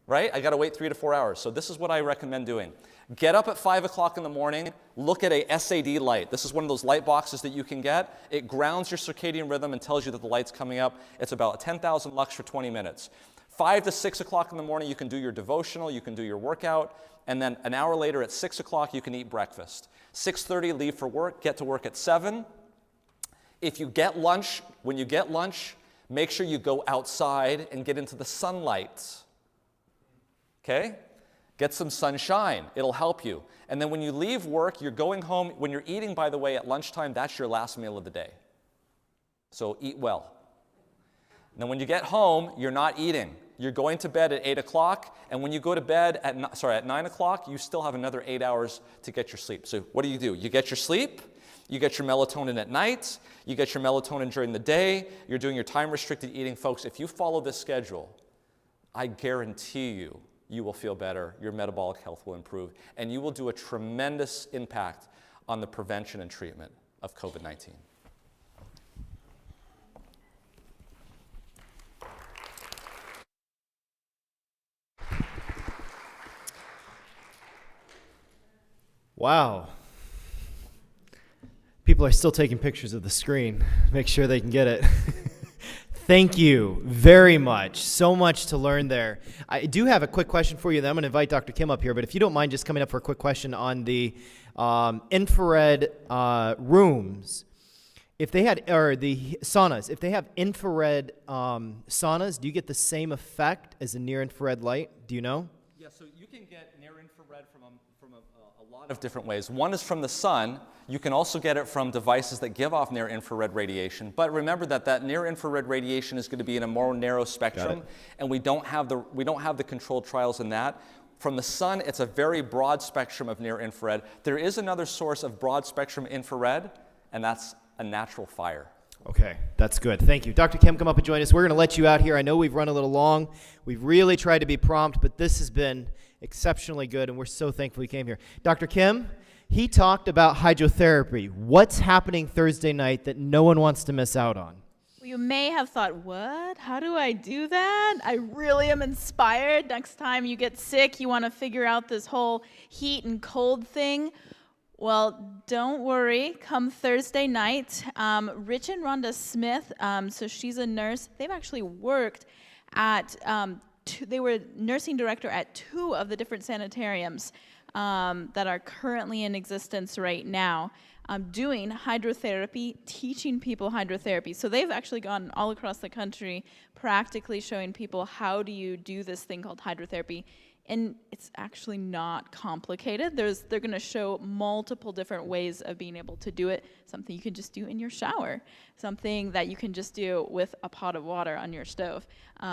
S5: Right? I got to wait 3 to 4 hours. So this is what I recommend doing. Get up at 5 o'clock in the morning. Look at a SAD light. This is one of those light boxes that you can get. It grounds your circadian rhythm and tells you that the light's coming up. It's about 10,000 lux for 20 minutes. 5 to 6 o'clock in the morning, you can do your devotional, you can do your workout, and then an hour later at 6 o'clock, you can eat breakfast. 6:30, leave for work, get to work at 7. If you get lunch, when you get lunch, make sure you go outside and get into the sunlight. Okay? Get some sunshine. It'll help you. And then when you leave work, you're going home. When you're eating, by the way, at lunchtime, that's your last meal of the day. So eat well. And then when you get home, you're not eating. You're going to bed at 8 o'clock, and when you go to bed at 9 o'clock, you still have another 8 hours to get your sleep. So what do? You get your sleep, you get your melatonin at night, you get your melatonin during the day, you're doing your time-restricted eating. Folks, if you follow this schedule, I guarantee you, you will feel better, your metabolic health will improve, and you will do a tremendous impact on the prevention and treatment of COVID-19.
S2: Wow. People are still taking pictures of the screen. Make sure they can get it. Thank you very much. So much to learn there. I do have a quick question for you. Then I'm going to invite Dr. Kim up here, but if you don't mind just coming up for a quick question on the infrared rooms. If they had, or the saunas, if they have infrared saunas, do you get the same effect as a near-infrared light? Do you know?
S5: Yeah, so you can get near-infrared from a lot of different ways. One is from the sun. You can also get it from devices that give off near-infrared radiation. But remember that near-infrared radiation is going to be in a more narrow spectrum, and we don't have the controlled trials in that. From the sun, it's a very broad spectrum of near-infrared. There is another source of broad-spectrum infrared, and that's a natural fire.
S2: Okay, that's good. Thank you. Dr. Kim, come up and join us. We're going to let you out here. I know we've run a little long. We've really tried to be prompt, but this has been exceptionally good, and we're so thankful you came here. Dr. Kim, he talked about hydrotherapy. What's happening Thursday night that no one wants to miss out on?
S1: Well, you may have thought, what? How do I do that? I really am inspired. Next time you get sick, you want to figure out this whole heat and cold thing. Well, don't worry. Come Thursday night, Rich and Rhonda Smith, so she's a nurse. They've actually worked at, they were nursing director at 2 of the different sanitariums that are currently in existence right now, doing hydrotherapy, teaching people hydrotherapy. So they've actually gone all across the country practically showing people how do you do this thing called hydrotherapy. And it's actually not complicated. They're going to show multiple different ways of being able to do it. Something you can just do in your shower. Something that you can just do with a pot of water on your stove.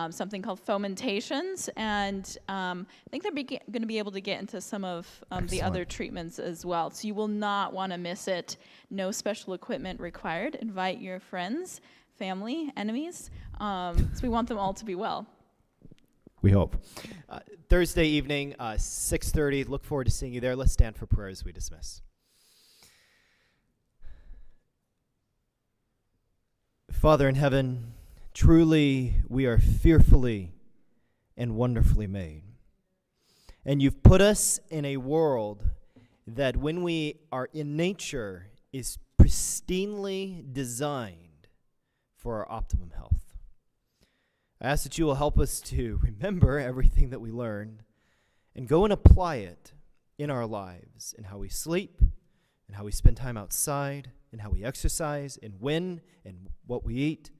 S1: Something called fomentations. And I think they're going to be able to get into some of the other treatments as well. So you will not want to miss it. No special equipment required. Invite your friends, family, enemies. So we want them all to be well.
S2: We hope. Thursday evening, 6:30. Look forward to seeing you there. Let's stand for prayer as we dismiss. Father in heaven, truly we are fearfully and wonderfully made. And you've put us in a world that when we are in nature is pristinely designed for our optimum health. I ask that you will help us to remember everything that we learned and go and apply it in our lives, in how we sleep, and how we spend time outside, and how we exercise, and when, and what we eat,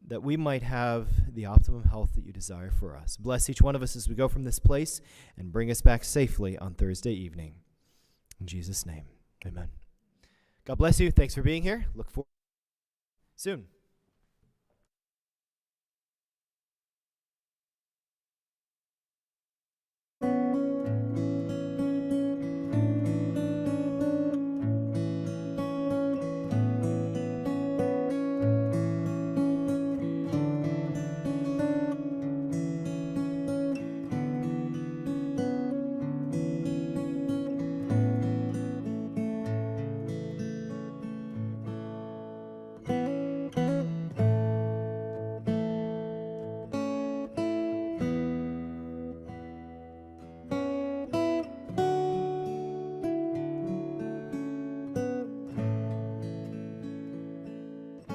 S2: that we might have the optimum health that you desire for us. Bless each one of us as we go from this place, and bring us back safely on Thursday evening. In Jesus' name, amen. God bless you. Thanks for being here. Look forward soon.